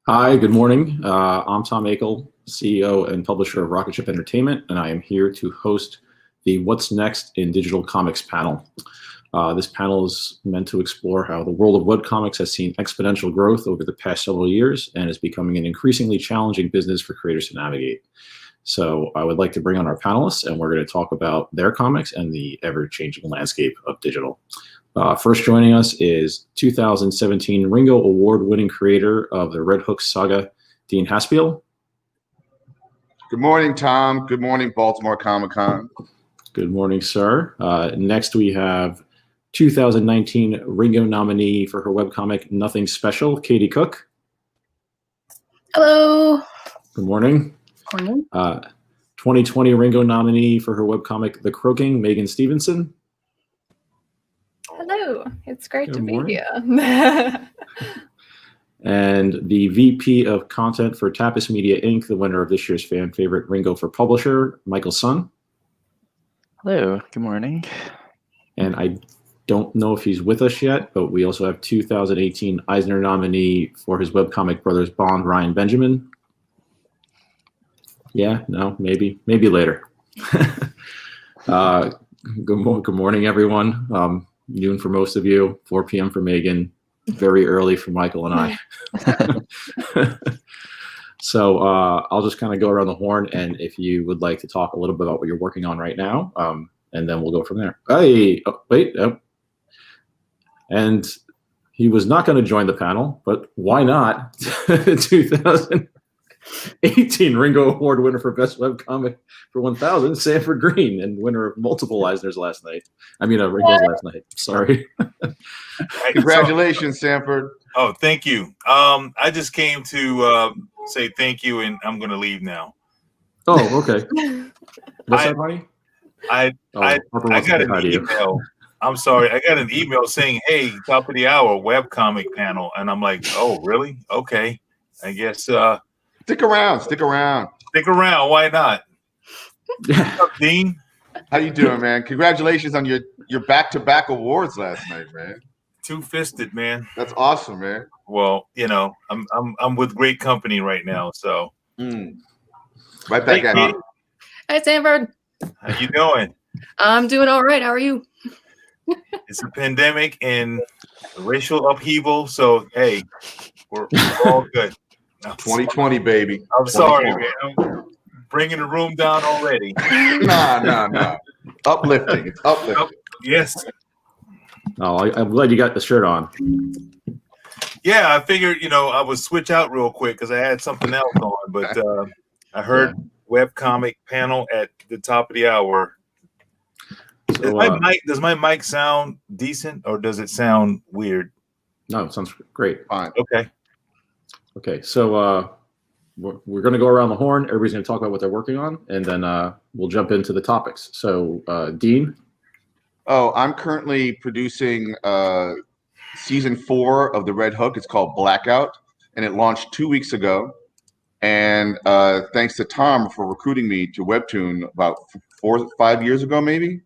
Hi, good morning. I'm Tom Akel, CEO and publisher of Rocket Ship Entertainment, and I am here to host the What's Next in Digital Comics panel. This panel is meant to explore how the world of webcomics has seen exponential growth over the past several years and is becoming an increasingly challenging business for creators to navigate. So I would like to bring on our panelists, and we're going to talk about their comics and the ever-changing landscape of digital. First joining us is 2017 Ringo Award-winning creator of the Red Hook saga, Dean Haspiel. Good morning, Tom. Good morning, Baltimore Comic-Con. Good morning, sir. Next, we have 2019 Ringo nominee for her webcomic, Nothing Special, Katie Cook. Hello. Good morning. Morning. 2020 Ringo nominee for her webcomic, The Croaking, Megan Stevenson. Hello. It's great Good to morning. be here. And the VP of Content for Tapas Media Inc., the winner of this year's fan favorite Ringo for Publisher, Michael Sun. Hello, good morning. And I don't know if he's with us yet, but we also have 2018 Eisner nominee for his webcomic Brothers Bond, Ryan Benjamin. Yeah, no, maybe later. Good morning, everyone. Noon for most of you, 4 p.m. for Megan, very early for Michael and I. So I'll just kind of go around the horn, and if you would like to talk a little bit about what you're working on right now, and then we'll go from there. Hey, oh, wait. Oh. And he was not going to join the panel, but why not? 2018 Ringo Award winner for Best Webcomic for 1000, Sanford Green, and winner of multiple Eisners last night. I mean, Ringo's last night. Sorry. Congratulations, Sanford. Oh, thank you. I just came to say thank you, and I'm going to leave now. Oh, okay. What's that, buddy? I got an email. I'm sorry. I got an email saying, hey, top of the hour webcomic panel. And I'm like, oh, really? Okay. I guess. Stick around. Stick around. Stick around. Why not? What's up, Dean? How you doing, man? Congratulations on your back-to-back awards last night, man. Two-fisted, man. That's awesome, man. Well, you know, I'm with great company right now, so. Right back at you. Hi, Sanford. How you doing? I'm doing all right. How are you? It's a pandemic and racial upheaval, so hey, we're all good. 2020, baby. I'm sorry, man. I'm bringing the room down already. Nah. Uplifting. It's uplifting. Yes. Oh, I'm glad you got the shirt on. Yeah, I figured, I would switch out real quick because I had something else on, but I heard webcomic panel at the top of the hour. So, does my mic sound decent or does it sound weird? No, it sounds great. Fine. Okay, so we're going to go around the horn. Everybody's going to talk about what they're working on, and then we'll jump into the topics. So, Dean? Oh, I'm currently producing season 4 of the Red Hook. It's called Blackout, and it launched 2 weeks ago. And thanks to Tom for recruiting me to Webtoon about 4 or 5 years ago, maybe.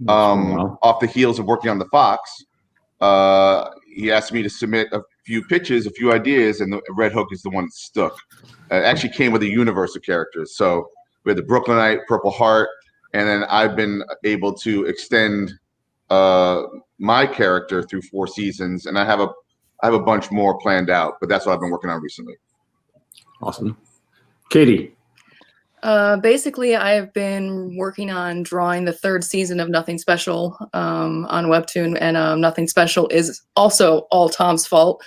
Off the heels of working on the Fox, he asked me to submit a few pitches, a few ideas, and the Red Hook is the one that stuck. It actually came with a universe of characters. So we had the Brooklynite, Purple Heart, and then I've been able to extend my character through 4 seasons, and I have a bunch more planned out, but that's what I've been working on recently. Awesome. Katie? Basically, I've been working on drawing the 3rd season of Nothing Special on Webtoon, and Nothing Special is also all Tom's fault.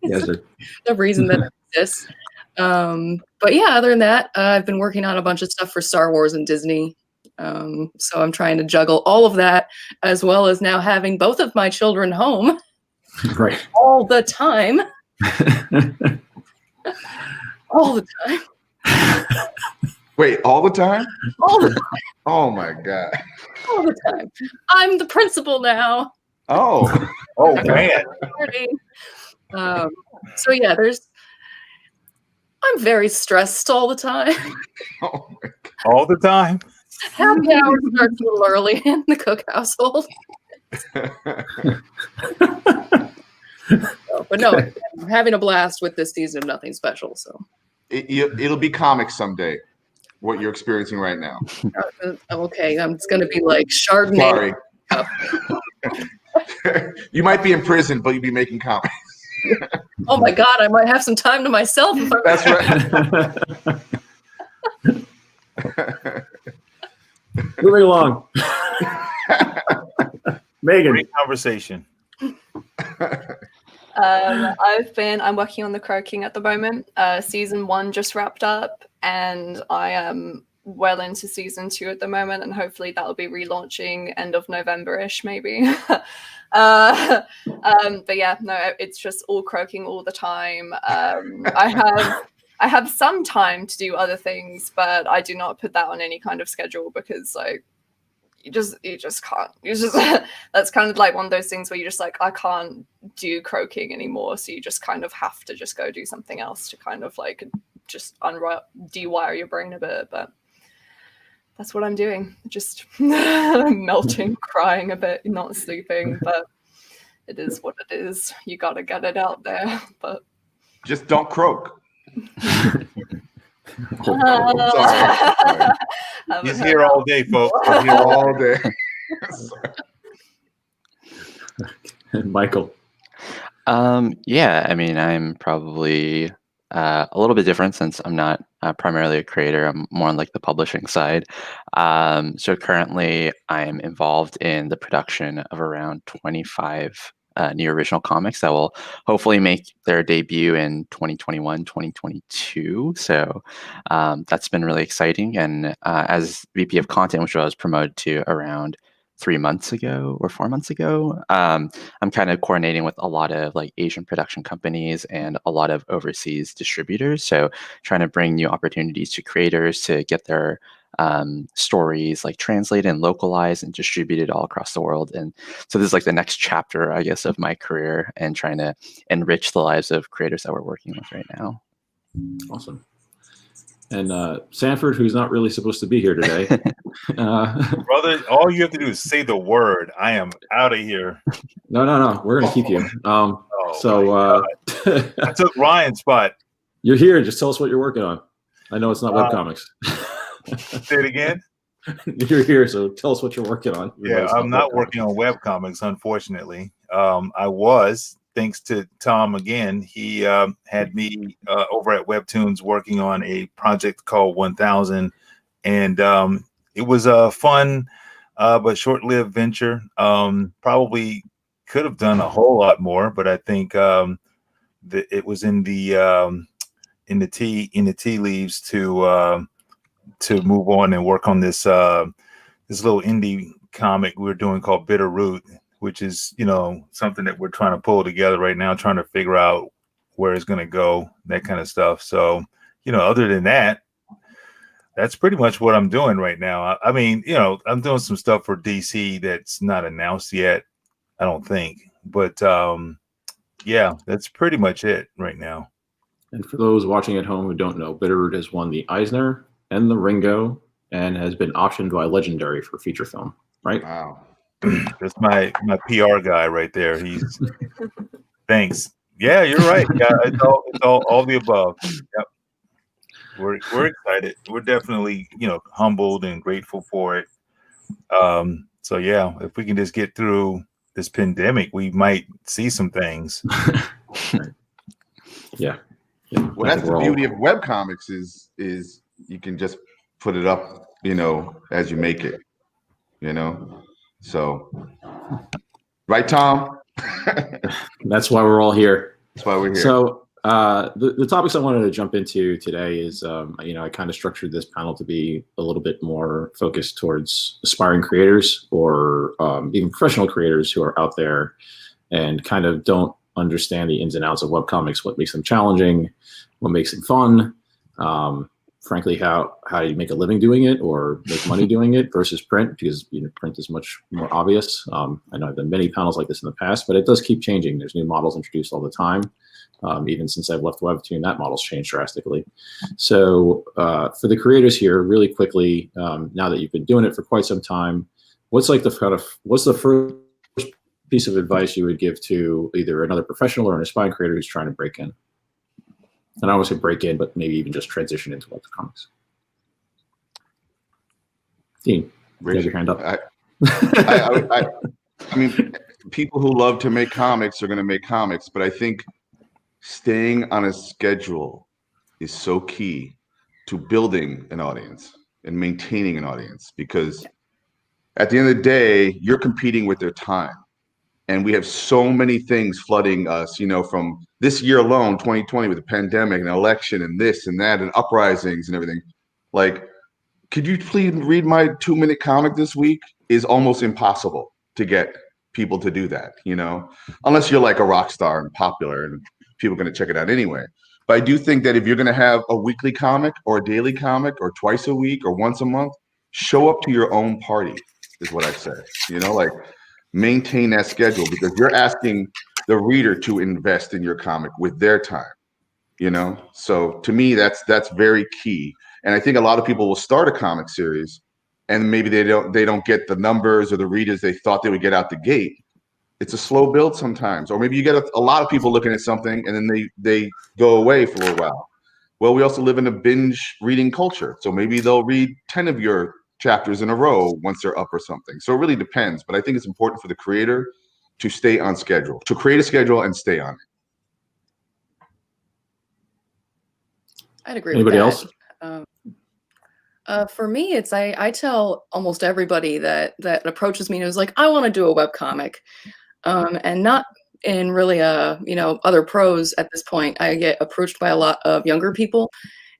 Yes, sir. The reason that it exists. But yeah, other than that, I've been working on a bunch of stuff for Star Wars and Disney. So I'm trying to juggle all of that, as well as now having both of my children home Right. all the time. All the time. Wait, all the time? All the time. Oh my God. All the time. I'm the principal now. Oh man. So yeah, I'm very stressed all the time. Oh my God. All the time. Happy hour starts a little early in the Cook household. But no, having a blast with this season of Nothing Special. So It'll be comics someday. What you're experiencing right now. Okay, it's going to be like Chardonnay. Sorry. You might be in prison, but you'll be making comics. Oh my God, I might have some time to myself. If That's right. Moving along. Megan. Great conversation. I'm working on the Crow King at the moment. Season 1 just wrapped up, and I am well into season 2 at the moment, and hopefully that'll be relaunching end of November-ish, maybe. But yeah, no, it's just all Crow King all the time. I have some time to do other things, but I do not put that on any kind of schedule because like you just can't. That's kind of like one of those things where you're just like, I can't do Crow King anymore, so you just kind of have to just go do something else to kind of like just dewire your brain a bit. But that's what I'm doing, just melting, crying a bit, not sleeping, but it is what it is. You gotta get it out there. But just don't croak. Sorry. He's here all day, folks. He's here all day. Michael. Yeah, I mean, I'm probably a little bit different since I'm not primarily a creator. I'm more on like the publishing side. So currently I'm involved in the production of around 25 new original comics that will hopefully make their debut in 2021, 2022. So that's been really exciting. And as VP of content, which I was promoted to around 3 months ago or 4 months ago, I'm kind of coordinating with a lot of like Asian production companies and a lot of overseas distributors. So trying to bring new opportunities to creators to get their stories like translated and localized and distributed all across the world. And so this is like the next chapter, I guess, of my career and trying to enrich the lives of creators that we're working with right now. Awesome. And Sanford, who's not really supposed to be here today. Brother, all you have to do is say the word. I am out of here. No. We're going to keep you. I took Ryan's spot. You're here. Just tell us what you're working on. I know it's not webcomics. Say it again. You're here, so tell us what you're working on. Yeah, I'm not working on webcomics, unfortunately. I was, thanks to Tom again. He had me over at Webtoons working on a project called 1000, and it was a fun but short-lived venture. Probably could have done a whole lot more, but I think it was in the tea leaves to move on and work on this this little indie comic we're doing called Bitter Root, which is, you know, something that we're trying to pull together right now, trying to figure out where it's going to go, that kind of stuff. So, you know, other than that, that's pretty much what I'm doing right now. I mean, you know, I'm doing some stuff for DC that's not announced yet, I don't think. But yeah, that's pretty much it right now. And for those watching at home who don't know, Bitterroot has won the Eisner and the Ringo and has been optioned by Legendary for feature film, right? Wow. That's my PR guy right there. He's thanks. Yeah, you're right. Yeah, it's all the above. Yep. We're excited. We're definitely, you know, humbled and grateful for it. So yeah, if we can just get through this pandemic, we might see some things. Yeah. Well, that's the beauty of webcomics is you can just put it up, you know, as you make it, you know. So, right, Tom? That's why we're all here. That's why we're here. So the topics I wanted to jump into today is, you know, I kind of structured this panel to be a little bit more focused towards aspiring creators or even professional creators who are out there and kind of don't understand the ins and outs of webcomics, what makes them challenging, what makes them fun, frankly, how you make a living doing it or make money doing it versus print, because, you know, print is much more obvious. I know I've done many panels like this in the past, but it does keep changing. There's new models introduced all the time. Even since I've left Webtoon, that model's changed drastically. So for the creators here, really quickly, now that you've been doing it for quite some time, what's the first piece of advice you would give to either another professional or an aspiring creator who's trying to break in? And I always say break in, but maybe even just transition into web comics. Dean, you have your hand up. I mean, people who love to make comics are going to make comics, but I think staying on a schedule is so key to building an audience and maintaining an audience, because at the end of the day, you're competing with their time. And we have so many things flooding us, from this year alone, 2020, with the pandemic and election and this and that and uprisings and everything. Like, could you please read my 2-minute comic this week? Is almost impossible to get people to do that, unless you're like a rock star and popular and people are going to check it out anyway. But I do think that if you're going to have a weekly comic or a daily comic or twice a week or once a month, show up to your own party is what I say, like maintain that schedule, because you're asking the reader to invest in your comic with their time, so to me, that's very key. And I think a lot of people will start a comic series and maybe they don't get the numbers or the readers they thought they would get out the gate. It's a slow build sometimes, or maybe you get a lot of people looking at something and then they go away for a little while. Well, we also live in a binge reading culture, so maybe they'll read 10 of your chapters in a row once they're up or something. So it really depends, but I think it's important for the creator to stay on schedule, to create a schedule and stay on it. I'd agree Anybody with that. else? For me, it's I tell almost everybody that approaches me and is like, I want to do a webcomic, and not in really other pros at this point. I get approached by a lot of younger people,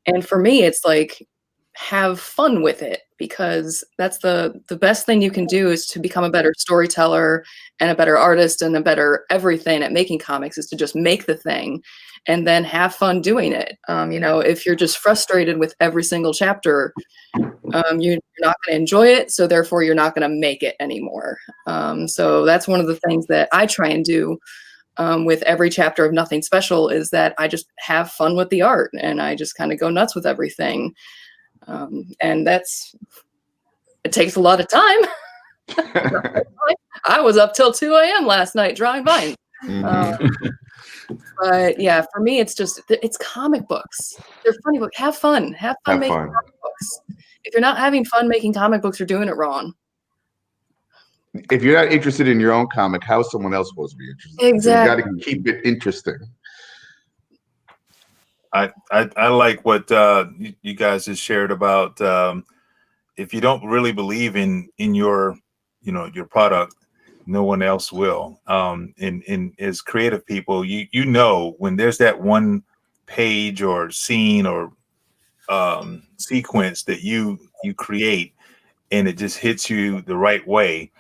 and for me, it's like, have fun with it, because that's the best thing you can do is to become a better storyteller and a better artist and a better everything at making comics, is to just make the thing and then have fun doing it. If you're just frustrated with every single chapter, you're not going to enjoy it, so therefore you're not going to make it anymore. So that's one of the things that I try and do with every chapter of Nothing Special, is that I just have fun with the art and I just kind of go nuts with everything. And it takes a lot of time. I was up till 2 a.m. last night drawing vines. But yeah, for me, it's comic books. They're funny books. Have fun making comic books. If you're not having fun making comic books, you're doing it wrong. If you're not interested in your own comic, how is someone else supposed to be interested? Exactly. So you got to keep it interesting. I like what you guys just shared about if you don't really believe in your your product, no one else will. And as creative people, you know when there's that one page or scene or sequence that you create and it just hits you the right way,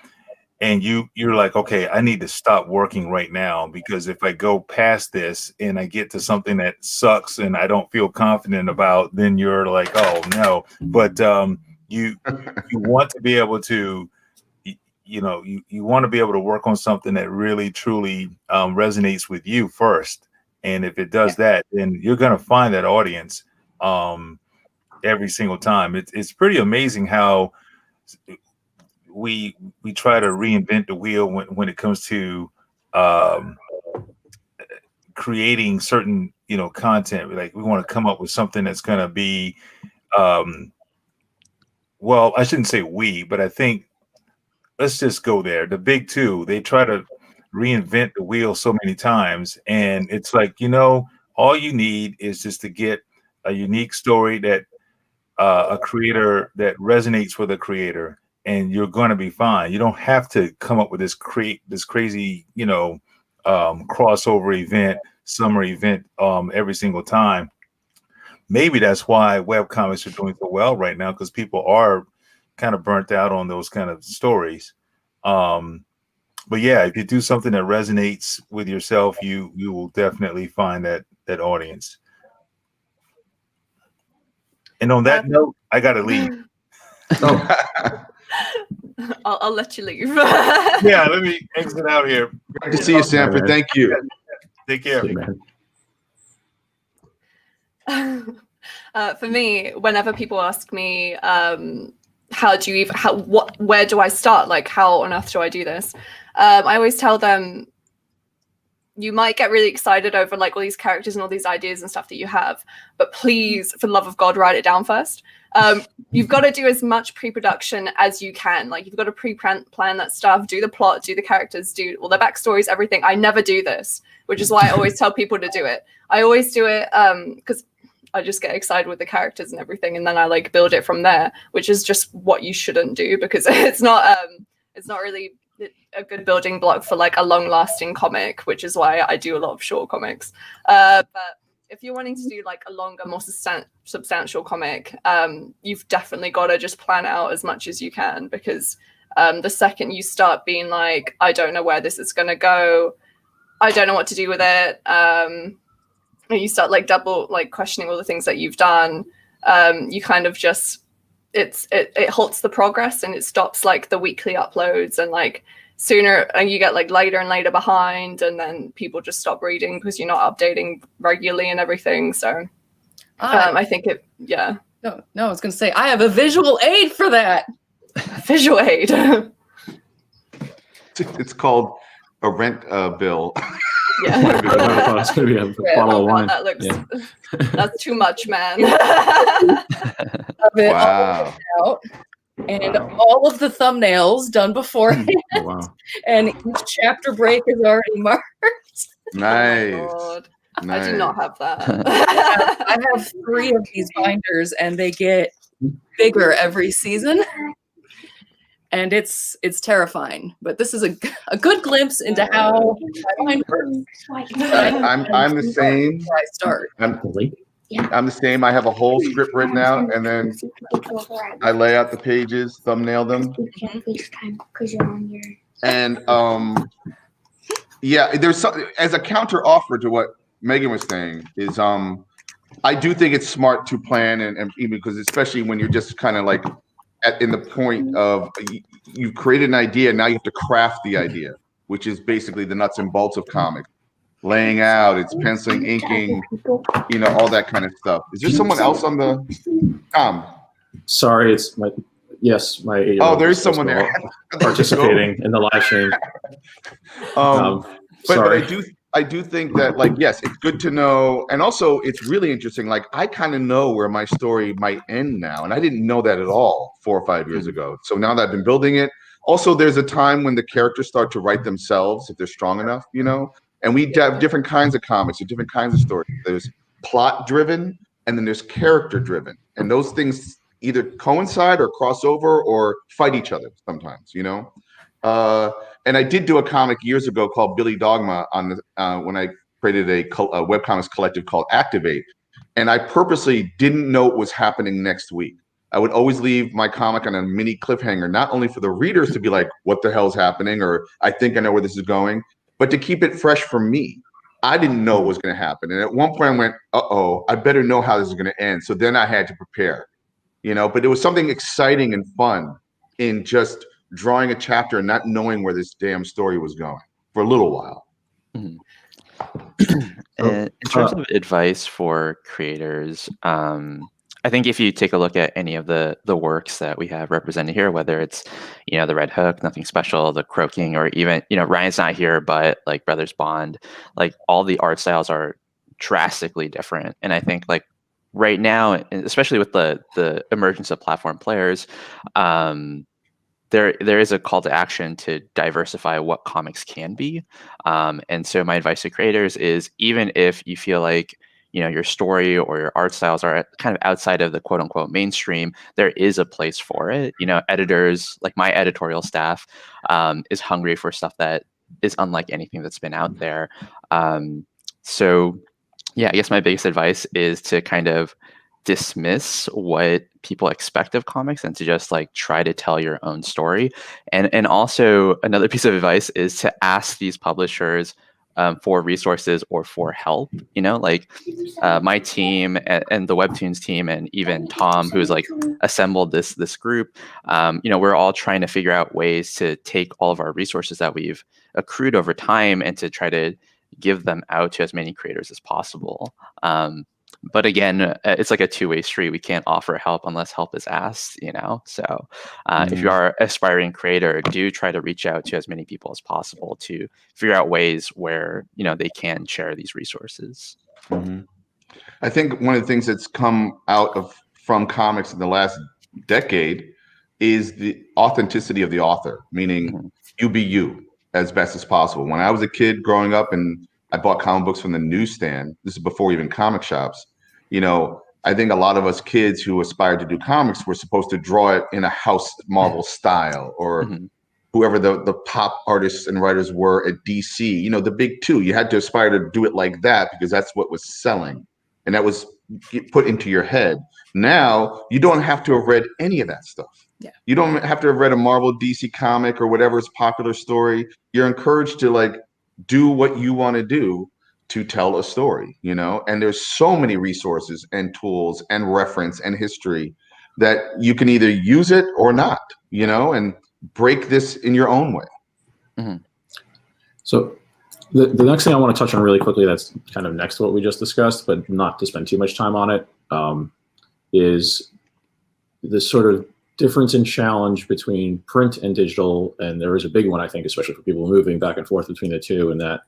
and you're like, okay, I need to stop working right now, because if I go past this and I get to something that sucks and I don't feel confident about, then you're like, oh no. But you want to be able to, you want to be able to work on something that really truly resonates with you first. And if it does that, then you're going to find that audience every single time. It's pretty amazing how we try to reinvent the wheel when it comes to creating certain content. Like, we want to come up with something that's going to be well, I shouldn't say but I think let's just go there. The big two, they try to reinvent the wheel so many times, and it's like, all you need is just to get a unique story that a creator that resonates with a creator, and you're going to be fine. You don't have to come up with this crazy, crossover event, summer event every single time. Maybe that's why webcomics are doing so well right now, because people are kind of burnt out on those kind of stories. But yeah, if you do something that resonates with yourself, you will definitely find that audience. And on that note, I got to leave. I'll let you leave. Yeah, let me exit out here. Great to see you, Sanford. Thank you. Take care. For me, whenever people ask me, how do you even, where do I start? Like, how on earth do I do this? I always tell them, you might get really excited over like all these characters and all these ideas and stuff that you have, but please, for the love of God, write it down first. You've got to do as much pre-production as you can. Like, you've got to pre-plan that stuff, do the plot, do the characters, do all the backstories, everything. I never do this, which is why I always tell people to do it. I always do it because I just get excited with the characters and everything, and then I like build it from there, which is just what you shouldn't do, because it's not really a good building block for like a long-lasting comic, which is why I do a lot of short comics. But if you're wanting to do like a longer, more substantial comic, you've definitely got to just plan out as much as you can, because the second you start being like, I don't know where this is going to go, I don't know what to do with it, and you start like questioning all the things that you've done, you kind of just, it halts the progress, and it stops like the weekly uploads, and like sooner, and you get like later and later behind, and then people just stop reading because you're not updating regularly and everything. So I think no, I was gonna say I have a visual aid for that. Visual aid. It's called a rent bill. Yeah. It's gonna be a bottle of wine. That looks, that's too much, man. Wow. And all of the thumbnails done beforehand. Wow. And each chapter break is already marked. Nice. Oh Nice. I do not have that. I have 3 of these binders, and they get bigger every season. And it's terrifying. But this is a good glimpse into how my mind works. I'm the same. Before I start. I'm the same. I have a whole script written out, and then I lay out the pages, thumbnail them. And yeah, there's some, as a counter offer to what Megan was saying, is I do think it's smart to plan, and even because especially when you're just kind of like in the point of you've created an idea, now you have to craft the idea, which is basically the nuts and bolts of comics. Laying out, it's penciling, inking, all that kind of stuff. Is there someone else on the Sorry, it's my 8-year-old. Oh, there's someone there participating in the live stream. But I do think that, like, yes, it's good to know, and also it's really interesting. Like, I kind of know where my story might end now, and I didn't know that at all 4 or 5 years ago. So now that I've been building it, also there's a time when the characters start to write themselves if they're strong enough, And we have different kinds of comics or different kinds of stories. There's plot driven, and then there's character driven, and those things either coincide or cross over or fight each other sometimes, And I did do a comic years ago called Billy Dogma when I created a webcomics collective called Activate, and I purposely didn't know what was happening next week. I would always leave my comic on a mini cliffhanger, not only for the readers to be like, "What the hell's happening?" or "I think I know where this is going," but to keep it fresh for me. I didn't know what was going to happen. And at one point I went, uh-oh, I better know how this is going to end. So then I had to prepare, but it was something exciting and fun in just drawing a chapter and not knowing where this damn story was going for a little while. In terms of advice for creators, I think if you take a look at any of the works that we have represented here, whether it's, the Red Hook, Nothing Special, the Croaking, or even, Ryan's not here, but like Brothers Bond, like all the art styles are drastically different. And I think like right now, especially with the emergence of platform players, there is a call to action to diversify what comics can be. And so my advice to creators is, even if you feel like, your story or your art styles are kind of outside of the quote unquote mainstream, there is a place for it. Editors, like my editorial staff, is hungry for stuff that is unlike anything that's been out there. So yeah, I guess my biggest advice is to kind of dismiss what people expect of comics and to just like try to tell your own story. And also another piece of advice is to ask these publishers for resources or for help. My team and the Webtoons team, and even Tom, who's like assembled this group, we're all trying to figure out ways to take all of our resources that we've accrued over time and to try to give them out to as many creators as possible. But again, it's like a two-way street. We can't offer help unless help is asked, you know? So if you are an aspiring creator, do try to reach out to as many people as possible to figure out ways where, you know, they can share these resources. I think one of the things that's come out from comics in the last decade is the authenticity of the author, meaning you be you as best as possible. When I was a kid growing up and I bought comic books from the newsstand, this is before even comic shops, you know, I think a lot of us kids who aspired to do comics were supposed to draw it in a House Marvel style, or whoever the pop artists and writers were at DC, you know, the big two. You had to aspire to do it like that because that's what was selling. And that was put into your head. Now, you don't have to have read any of that stuff. Yeah. You don't have to have read a Marvel DC comic or whatever's popular story. You're encouraged to like do what you want to do to tell a story, you know? And there's so many resources and tools and reference and history that you can either use it or not, you know, and break this in your own way. So the next thing I want to touch on really quickly, that's kind of next to what we just discussed, but not to spend too much time on it, is this sort of difference in challenge between print and digital. And there is a big one, I think, especially for people moving back and forth between the two, and that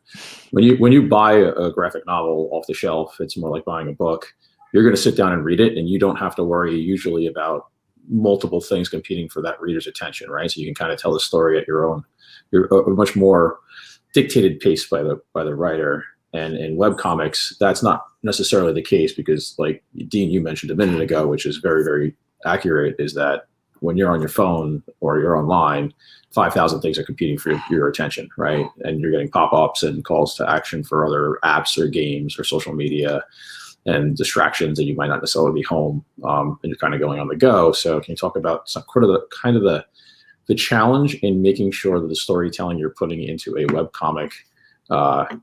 when you buy a graphic novel off the shelf, it's more like buying a book. You're going to sit down and read it, and you don't have to worry usually about multiple things competing for that reader's attention, right? So you can kind of tell the story at your much more dictated pace by the writer. And in webcomics, that's not necessarily the case, because like Dean, you mentioned a minute ago, which is very, very accurate, is that when you're on your phone or you're online, 5,000 things are competing for your attention, right? And you're getting pop-ups and calls to action for other apps or games or social media and distractions that you might not necessarily be home, and you're kind of going on the go. So can you talk about some kind of the challenge in making sure that the storytelling you're putting into a webcomic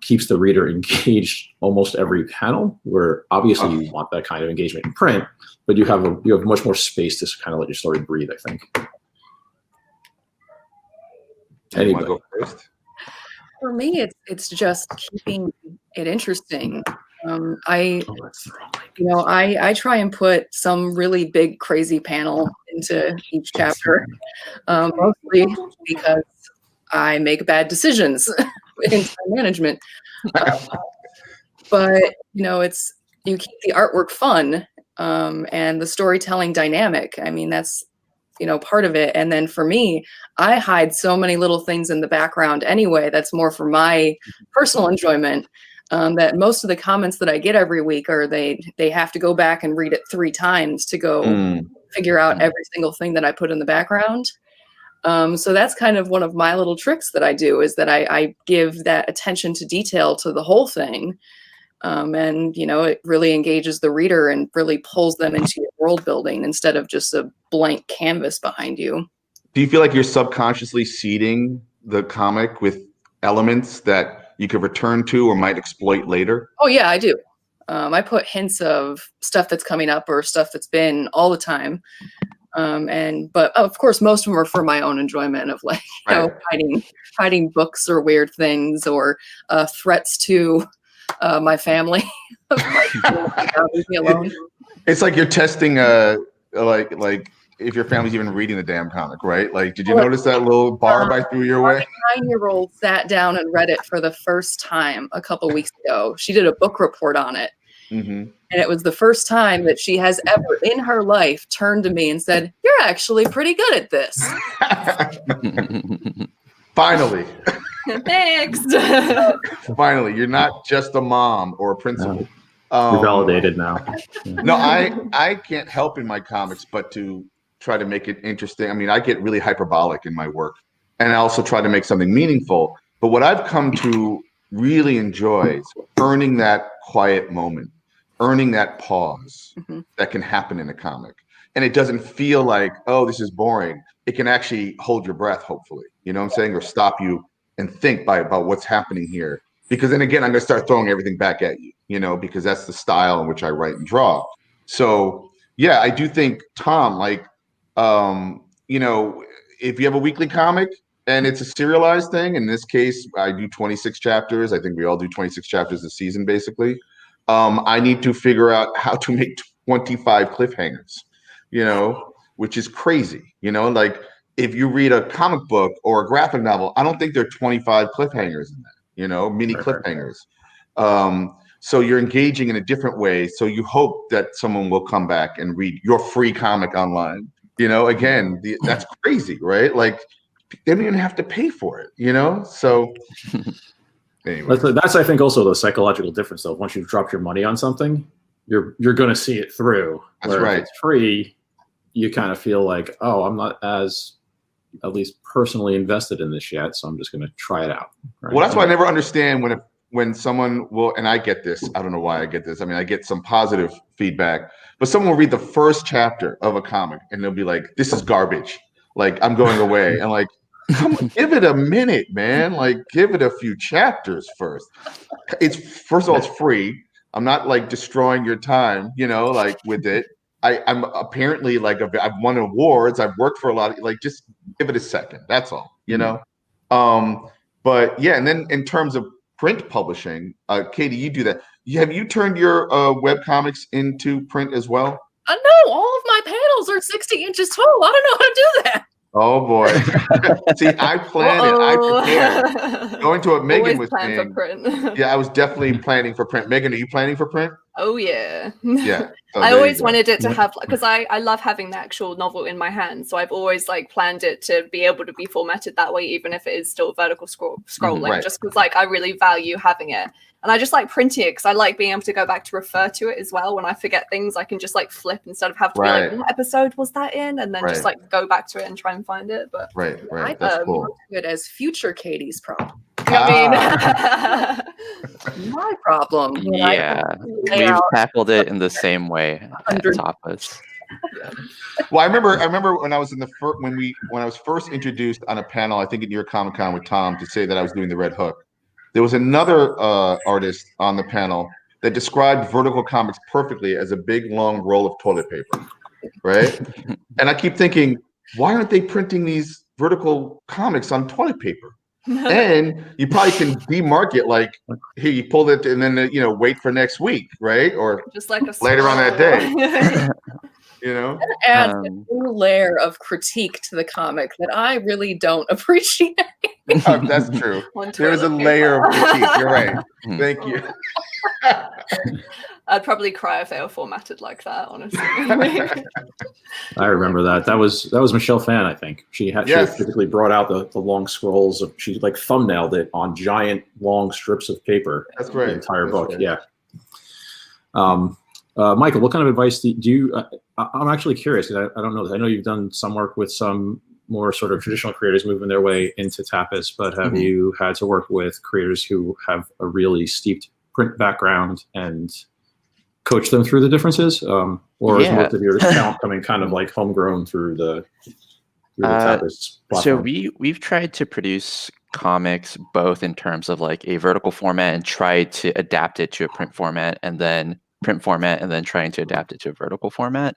keeps the reader engaged almost every panel, where obviously you want that kind of engagement in print, but you have much more space to kind of let your story breathe, I think. Anybody? You want to go first? For me, it's just keeping it interesting. I try and put some really big, crazy panel into each chapter, mostly because I make bad decisions in time management. But you keep the artwork fun, and the storytelling dynamic. I mean, that's part of it. And then for me, I hide so many little things in the background anyway. That's more for my personal enjoyment. That most of the comments that I get every week are they have to go back and read it 3 times to go figure out every single thing that I put in the background. So that's kind of one of my little tricks that I do, is that I give that attention to detail to the whole thing. And it really engages the reader and really pulls them into your world building instead of just a blank canvas behind you. Do you feel like you're subconsciously seeding the comic with elements that you could return to or might exploit later? Oh yeah, I do. I put hints of stuff that's coming up or stuff that's been all the time. But of course, most of them are for my own enjoyment of hiding books or weird things or threats to my family. Leave me alone. It's like you're testing like if your family's even reading the damn comic, right? Like, did you notice that little barb I threw your way? My 9-year-old sat down and read it for the first time a couple weeks ago. She did a book report on it. And it was the first time that she has ever in her life turned to me and said, "You're actually pretty good at this." Finally. Thanks. Finally, you're not just a mom or a principal. You're validated now. No, I can't help in my comics but to try to make it interesting. I mean, I get really hyperbolic in my work, and I also try to make something meaningful. But what I've come to really enjoy is earning that quiet moment, earning that pause that can happen in a comic. And it doesn't feel like, oh, this is boring. It can actually hold your breath, hopefully, you know what I'm saying? Or stop you and think about what's happening here. Because then again, I'm going to start throwing everything back at you, because that's the style in which I write and draw. So yeah, I do think, Tom, if you have a weekly comic and it's a serialized thing, in this case, I do 26 chapters. I think we all do 26 chapters a season, basically. I need to figure out how to make 25 cliffhangers, which is crazy. Like if you read a comic book or a graphic novel, I don't think there are 25 cliffhangers in that, mini cliffhangers. So you're engaging in a different way. So you hope that someone will come back and read your free comic online. Again, that's crazy, right? Like they don't even have to pay for it, So anyway. That's I think also the psychological difference though. Once you've dropped your money on something, you're going to see it through. That's right. If it's free, you kind of feel like, oh, I'm not as at least personally invested in this yet, so I'm just going to try it out. Right? Well, that's why I never understand when someone will, and I get this, I don't know why I get this. I mean, I get some positive feedback, but someone will read the first chapter of a comic and they'll be like, this is garbage. Like, I'm going away. And like, come on, give it a minute, man. Like, give it a few chapters first. First of all, it's free. I'm not like destroying your time, like with it. I'm apparently like, I've won awards. I've worked for a lot of, like, just give it a second. That's all, But yeah, and then in terms of print publishing, Katie, you do that. Have you turned your web comics into print as well? No, all of my panels are 60 inches tall. I don't know how to do that. Oh boy! See, I plan it. I prepare. Going to what Megan was saying. For print. Yeah, I was definitely planning for print. Megan, are you planning for print? Oh yeah. Yeah. So I always wanted it to have, because I love having the actual novel in my hand. So I've always like planned it to be able to be formatted that way, even if it is still vertical scrolling. Right. Just because like I really value having it. And I just like printing it because I like being able to go back to refer to it as well. When I forget things, I can just like flip instead of have to be like, what episode was that in? And then just like go back to it and try and find it. But right. That's cool. It as future Katie's problem. I mean, my problem. Yeah, we've tackled it in the same way at Tapas. Well, I remember when I was when I was first introduced on a panel, I think at New York Comic Con with Tom, to say that I was doing the Red Hook. There was another artist on the panel that described vertical comics perfectly as a big, long roll of toilet paper, right? And I keep thinking, why aren't they printing these vertical comics on toilet paper? And you probably can demark it like, here, you pull it and then, wait for next week, right? Or just like later on that day. That adds a new layer of critique to the comic that I really don't appreciate. That's true. There is a layer of critique. You're right. Thank you. I'd probably cry if they were formatted like that, honestly. I remember that. That was Michelle Phan, I think. She typically brought out the long scrolls of, she like thumbnailed it on giant long strips of paper. That's right. The entire book. Right. Yeah. Michael, what kind of advice do you? I'm actually curious because I don't know. I know you've done some work with some more sort of traditional creators moving their way into Tapas, but have you had to work with creators who have a really steeped print background and coach them through the differences, or is most of your talent coming kind of like homegrown through the Tapas platform? So we've tried to produce comics both in terms of like a vertical format and tried to adapt it to a print format, and then trying to adapt it to a vertical format.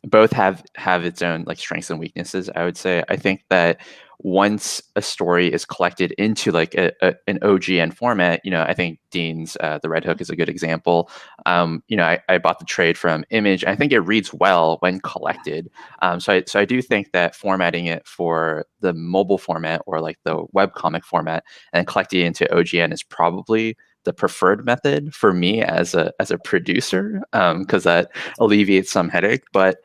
Both have its own like strengths and weaknesses, I would say. I think that once a story is collected into like an OGN format, I think Dean's The Red Hook is a good example. I bought the trade from Image. I think it reads well when collected. So I do think that formatting it for the mobile format or like the webcomic format and collecting it into OGN is probably the preferred method for me as a producer, because that alleviates some headache. But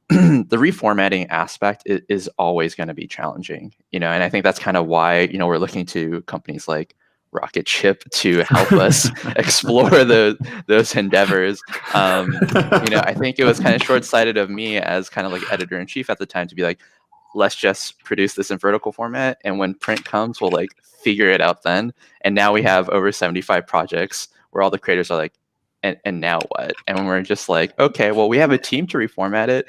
the reformatting aspect is always going to be challenging, and I think that's kind of why we're looking to companies like Rocket Ship to help us explore those endeavors. I think it was kind of short-sighted of me as kind of like editor-in-chief at the time to be like, let's just produce this in vertical format, and when print comes, we'll like figure it out then. And now we have over 75 projects where all the creators are like, and now what? And we're just like, okay, well, we have a team to reformat it,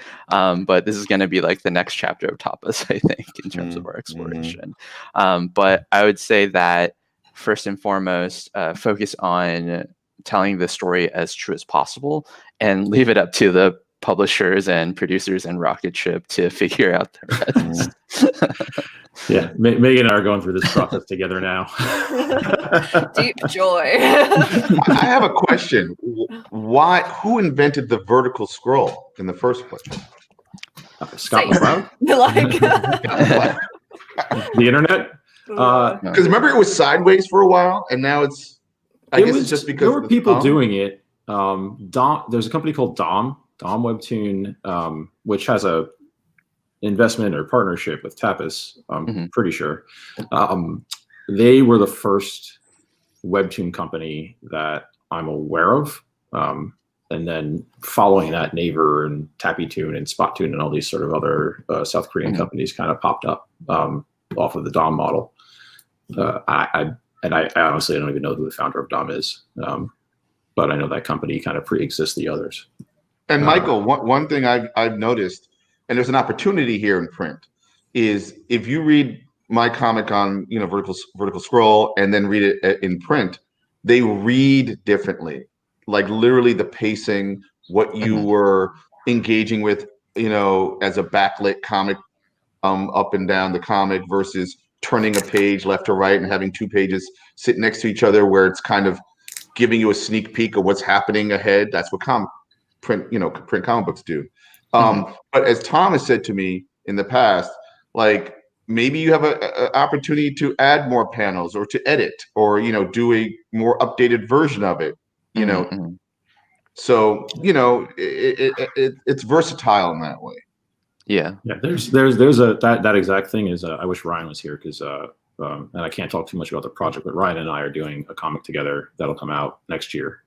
but this is going to be like the next chapter of Tapas, I think, in terms of our exploration. But I would say that first and foremost, focus on telling the story as true as possible and leave it up to the publishers and producers and Rocket Ship to figure out the rest. Yeah, Megan and I are going through this process together now. Deep joy. I have a question. Who invented the vertical scroll in the first place? Scott Same. McCloud? Like, The internet? Because remember, it was sideways for a while, and now it's. I guess it's just because there were of the people thumb? doing it. There's a company called Dom Webtoon, which has a investment or partnership with Tapas. I'm pretty sure. They were the first Webtoon company that I'm aware of. And then following that, Naver and Tappytoon and Spottoon and all these sort of other South Korean companies kind of popped up off of the Dom model. I honestly don't even know who the founder of Dom is, but I know that company kind of pre-exists the others. And Michael, one thing I've noticed, and there's an opportunity here in print, is if you read my comic on vertical scroll and then read it in print, they read differently. Like literally the pacing, what you were engaging with, as a backlit comic, up and down the comic versus turning a page left to right and having two pages sit next to each other where it's kind of giving you a sneak peek of what's happening ahead. That's what print comic books do. But as Tom has said to me in the past, like maybe you have an opportunity to add more panels or to edit or, do a more updated version of it. So it's versatile in that way. Yeah. There's that exact thing is I wish Ryan was here because and I can't talk too much about the project, but Ryan and I are doing a comic together that'll come out next year.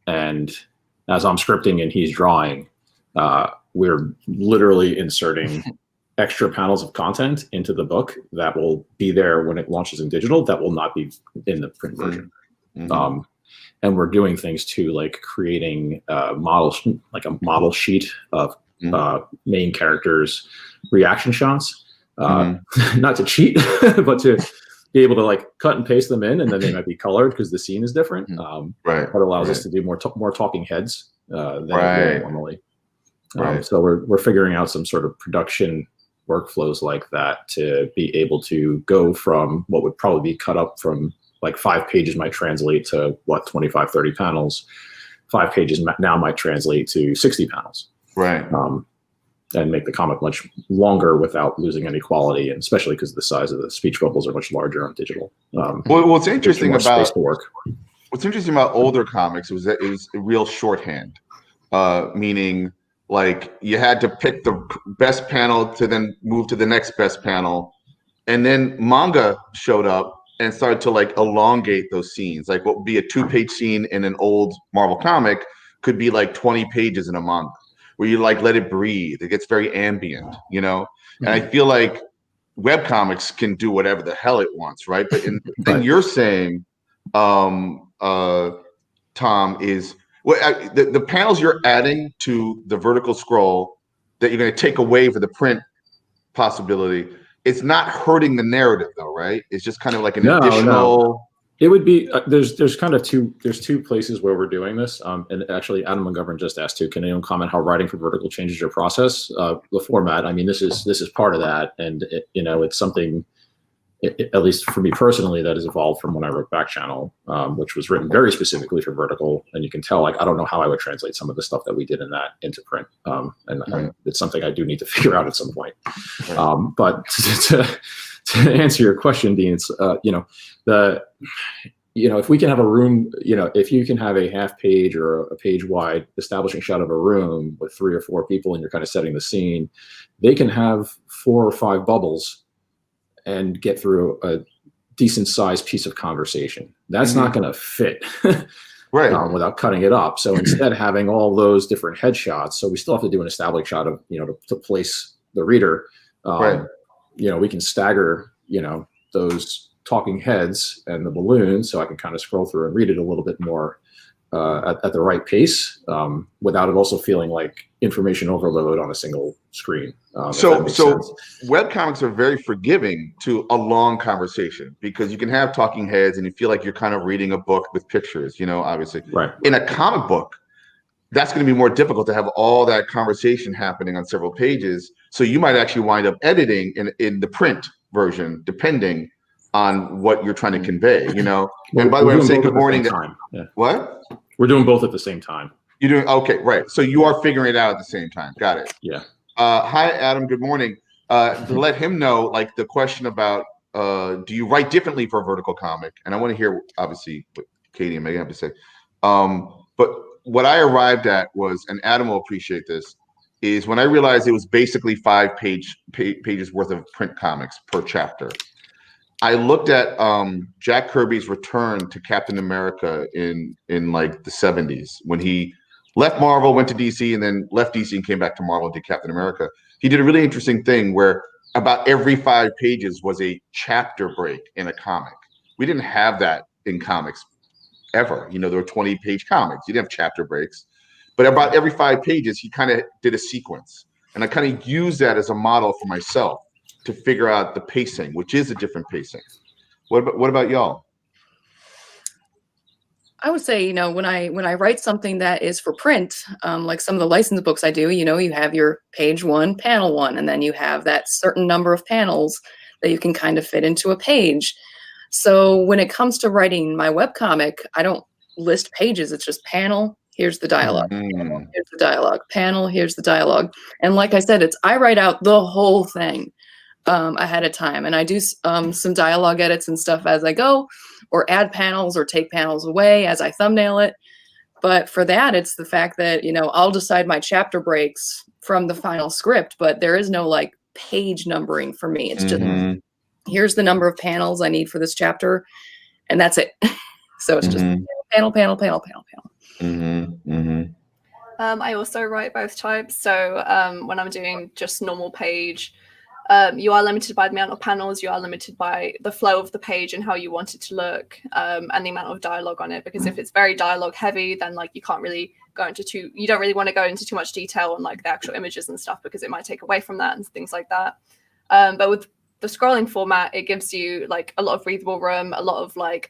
And as I'm scripting and he's drawing, we're literally inserting extra panels of content into the book that will be there when it launches in digital that will not be in the print version. And we're doing things too, like creating models, like a model sheet of main characters' reaction shots. Not to cheat, but to be able to like cut and paste them in, and then they might be colored because the scene is different. That allows us to do more talking heads than normally. So we're figuring out some sort of production workflows like that to be able to go from what would probably be cut up from like 5 pages might translate to 25, 30 panels. 5 pages now might translate to 60 panels. And make the comic much longer without losing any quality, and especially because the size of the speech bubbles are much larger on digital. What's interesting about older comics was that it was a real shorthand, meaning like you had to pick the best panel to then move to the next best panel, and then manga showed up and started to like elongate those scenes. Like what would be a 2-page scene in an old Marvel comic could be like 20 pages in a manga, where you like let it breathe. It gets very ambient, And I feel like webcomics can do whatever the hell it wants, right? But then you're saying, Tom, is the panels you're adding to the vertical scroll that you're going to take away for the print possibility. It's not hurting the narrative, though, right? It's just kind of like an additional. No. It would be there's kind of two places where we're doing this. And actually, Adam McGovern just asked too. Can anyone comment how writing for vertical changes your process? The format. I mean, this is part of that, and it's something. At least for me personally, that has evolved from when I wrote Back Channel, which was written very specifically for vertical. And you can tell, like, I don't know how I would translate some of the stuff that we did in that into print. And it's something I do need to figure out at some point. But to answer your question, Dean, it's, if we can have a room, if you can have a half page or a page wide establishing shot of a room with 3 or 4 people and you're kind of setting the scene, they can have 4 or 5 bubbles and get through a decent sized piece of conversation. That's not going to fit without cutting it up. So instead having all those different headshots, so we still have to do an established shot of, to place the reader, we can stagger, those talking heads and the balloons, so I can kind of scroll through and read it a little bit more at the right pace, without it also feeling like information overload on a single screen. So webcomics are very forgiving to a long conversation because you can have talking heads and you feel like you're kind of reading a book with pictures, obviously. In a comic book, that's going to be more difficult to have all that conversation happening on several pages. So you might actually wind up editing in the print version, depending on what you're trying to convey, you know? Well, and by the way, we're I'm doing saying both good at the same morning. time. Yeah. What? We're doing both at the same time. You're doing, okay, right. So you are figuring it out at the same time. Got it. Yeah. Hi, Adam. Good morning. To let him know, like the question about, do you write differently for a vertical comic? And I want to hear, obviously, what Katie and Megan have to say. But what I arrived at was, and Adam will appreciate this, is when I realized it was basically 5 pages worth of print comics per chapter. I looked at Jack Kirby's return to Captain America in like the 70s when he left Marvel, went to DC, and then left DC and came back to Marvel and did Captain America. He did a really interesting thing where about every 5 pages was a chapter break in a comic. We didn't have that in comics ever. You know, there were 20-page comics. You didn't have chapter breaks. But about every 5 pages, he kind of did a sequence. And I kind of used that as a model for myself to figure out the pacing, which is a different pacing. What about y'all? I would say, you know, when I write something that is for print, like some of the licensed books I do, you know, you have your page 1, panel 1, and then you have that certain number of panels that you can kind of fit into a page. So when it comes to writing my webcomic, I don't list pages. It's just panel, here's the dialogue. Panel, here's the dialogue. Panel, here's the dialogue. And like I said, I write out the whole thing ahead of time. And I do some dialogue edits and stuff as I go, or add panels or take panels away as I thumbnail it. But for that, it's the fact that, you know, I'll decide my chapter breaks from the final script, but there is no like page numbering for me. It's just, here's the number of panels I need for this chapter, and that's it. So it's just panel, panel, panel, panel, panel. I also write both types. So when I'm doing just normal page, you are limited by the amount of panels, you are limited by the flow of the page and how you want it to look, and the amount of dialogue on it. Because if it's very dialogue heavy, then like you can't really go into you don't really want to go into too much detail on like the actual images and stuff, because it might take away from that and things like that. But with the scrolling format, it gives you like a lot of breathable room, a lot of like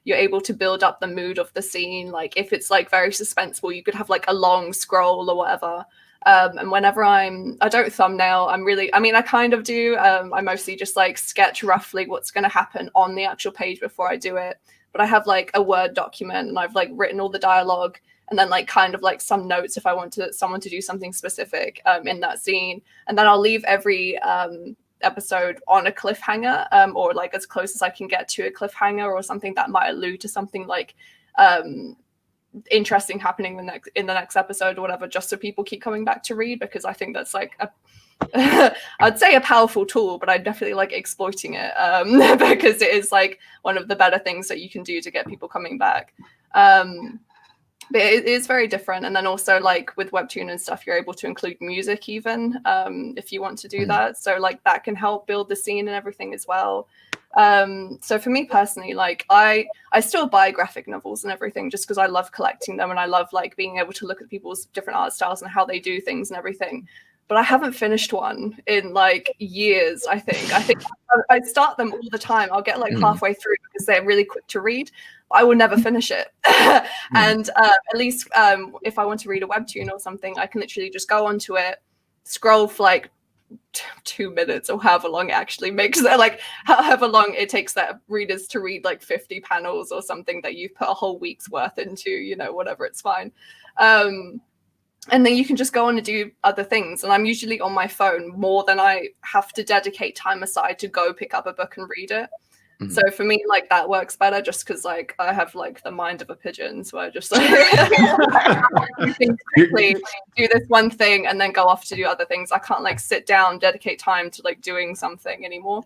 you're able to build up the mood of the scene. Like if it's like very suspenseful, you could have like a long scroll or whatever. And whenever I don't thumbnail, I kind of do. I mostly just like sketch roughly what's going to happen on the actual page before I do it. But I have like a Word document and I've like written all the dialogue and then like kind of like some notes if I want someone to do something specific in that scene. And then I'll leave every episode on a cliffhanger, or like as close as I can get to a cliffhanger or something that might allude to something like interesting happening in the next episode or whatever, just so people keep coming back to read, because I think that's like I'd say a powerful tool, but I definitely like exploiting it because it is like one of the better things that you can do to get people coming back. But it is very different. And then also like with Webtoon and stuff, you're able to include music even if you want to do that. So like that can help build the scene and everything as well. So for me personally, like I still buy graphic novels and everything just because I love collecting them and I love like being able to look at people's different art styles and how they do things and everything. But I haven't finished one in like years. I think I start them all the time. I'll get like halfway through because they're really quick to read. I will never finish it. And at least if I want to read a webtoon or something, I can literally just go onto it, scroll for like 2 minutes or however long it actually makes, like however long it takes that readers to read like 50 panels or something that you've put a whole week's worth into, you know, whatever, it's fine. And then you can just go on and do other things. And I'm usually on my phone more than I have to dedicate time aside to go pick up a book and read it. So for me, like that works better just because like I have like the mind of a pigeon. So I just like do things quickly, do this one thing and then go off to do other things. I can't like sit down, dedicate time to like doing something anymore.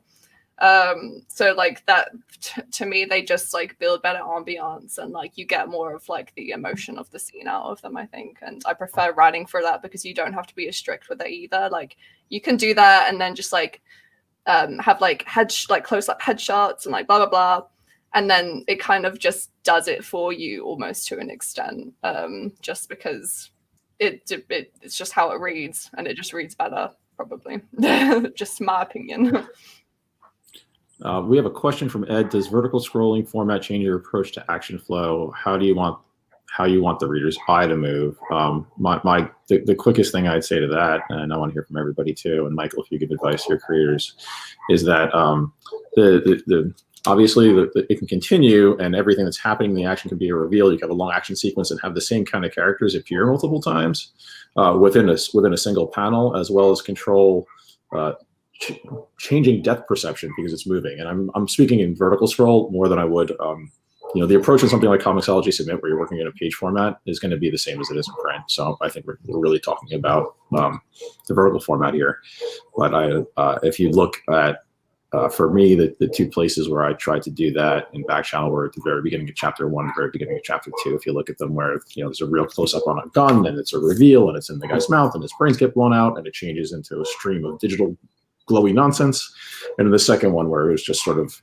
So like that to me, they just like build better ambiance and like you get more of like the emotion of the scene out of them, I think. And I prefer writing for that because you don't have to be as strict with it either. Like you can do that and then just like have like close-up headshots and like blah blah blah, and then it kind of just does it for you almost to an extent, just because it's just how it reads and it just reads better probably. Just my opinion. We have a question from Ed. Does vertical scrolling format change your approach to action flow? How do you want how you want the reader's eye to move. The quickest thing I'd say to that, and I want to hear from everybody too, and Michael, if you give advice to your creators, is that obviously it can continue, and everything that's happening in the action can be a reveal. You can have a long action sequence and have the same kind of characters appear multiple times within a single panel, as well as control changing depth perception because it's moving. And I'm speaking in vertical scroll more than I would. The approach in something like Comixology Submit, where you're working in a page format, is going to be the same as it is in print. So I think we're really talking about the vertical format here. But if you look at, for me, the two places where I tried to do that in back channel were at the very beginning of chapter 1, the very beginning of chapter 2. If you look at them where there's a real close up on a gun, and it's a reveal, and it's in the guy's mouth, and his brains get blown out, and it changes into a stream of digital glowy nonsense. And in the second one, where it was just sort of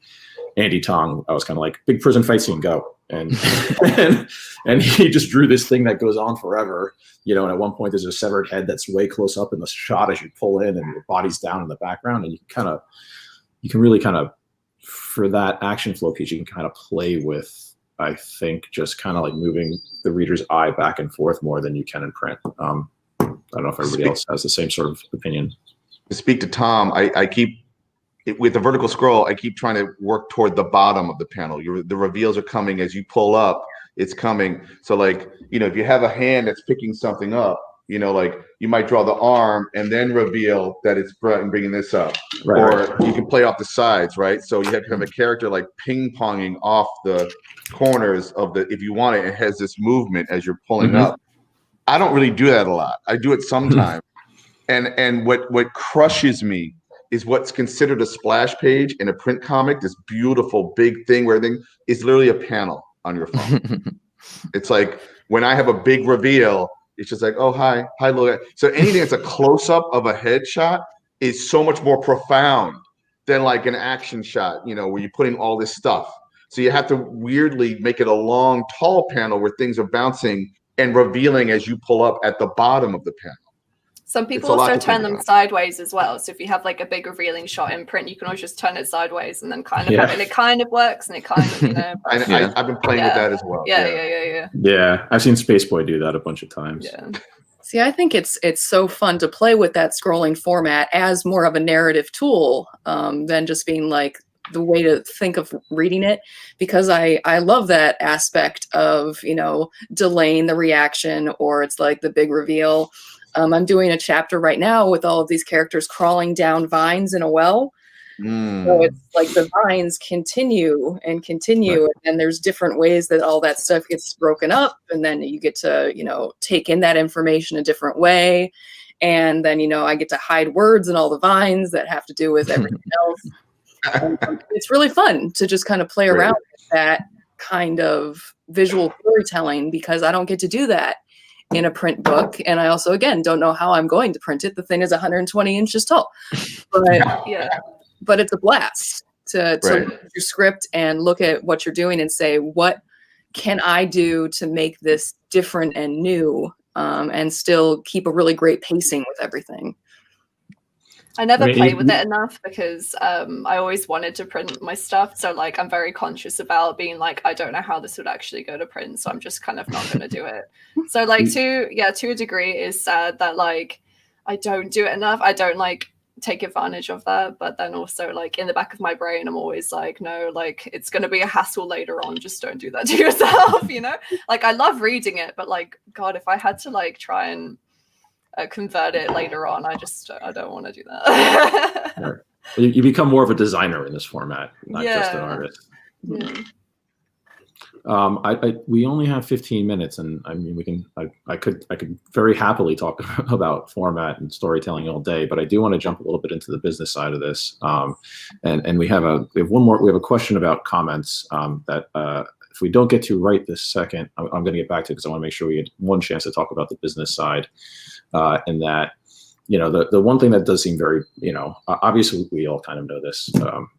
Andy Tong, I was kind of like, big prison fight scene, go. And and he just drew this thing that goes on forever, and at one point there's a severed head that's way close up in the shot as you pull in, and your body's down in the background, and you can really kind of, for that action flow piece, you can kind of play with, I think, just kind of like moving the reader's eye back and forth more than you can in print. I don't know if everybody else has the same sort of opinion. To speak to Tom, I keep, with the vertical scroll, I keep trying to work toward the bottom of the panel. The reveals are coming as you pull up, it's coming. So like, if you have a hand that's picking something up, like you might draw the arm and then reveal that it's bringing this up. Right, or you can play off the sides, right? So you have to have a character like ping-ponging off the corners of if you want it has this movement as you're pulling up. I don't really do that a lot. I do it sometimes. And what crushes me is what's considered a splash page in a print comic, this beautiful big thing where everything is literally a panel on your phone. It's like when I have a big reveal, it's just like, oh, hi, look. So anything that's a close-up of a headshot is so much more profound than like an action shot, where you're putting all this stuff. So you have to weirdly make it a long, tall panel where things are bouncing and revealing as you pull up at the bottom of the panel. Some people also turn them sideways as well. So if you have like a big revealing shot in print, you can always just turn it sideways and then kind of have it. And it kind of works, and it kind of, I've been playing with that as well. Yeah, I've seen Spaceboy do that a bunch of times. Yeah. See, I think it's so fun to play with that scrolling format as more of a narrative tool than just being like the way to think of reading it, because I love that aspect of, delaying the reaction, or it's like the big reveal. I'm doing a chapter right now with all of these characters crawling down vines in a well. So it's like the vines continue, and there's different ways that all that stuff gets broken up, and then you get to, take in that information a different way. And then, I get to hide words in all the vines that have to do with everything else. It's really fun to just kind of play around with that kind of visual storytelling, because I don't get to do that in a print book. And I also, again, don't know how I'm going to print it. The thing is 120 inches tall, but it's a blast to look at your script and look at what you're doing and say, what can I do to make this different and new, and still keep a really great pacing with everything. I never play with it enough because I always wanted to print my stuff. So like, I'm very conscious about being like, I don't know how this would actually go to print. So I'm just kind of not going to do it. So like to a degree, it is sad that like, I don't do it enough. I don't like take advantage of that. But then also like in the back of my brain, I'm always like, no, like it's going to be a hassle later on. Just don't do that to yourself. Like I love reading it, but like, God, if I had to like try and convert it later on, I don't want to do that. Right. You become more of a designer in this format, not just an artist. We only have 15 minutes, and I mean, I could very happily talk about format and storytelling all day, but I do want to jump a little bit into the business side of this. And we have a question about comments that if we don't get to right this second, I'm going to get back to it, because I want to make sure we get one chance to talk about the business side. And that, the one thing that does seem very, obviously we all kind of know this,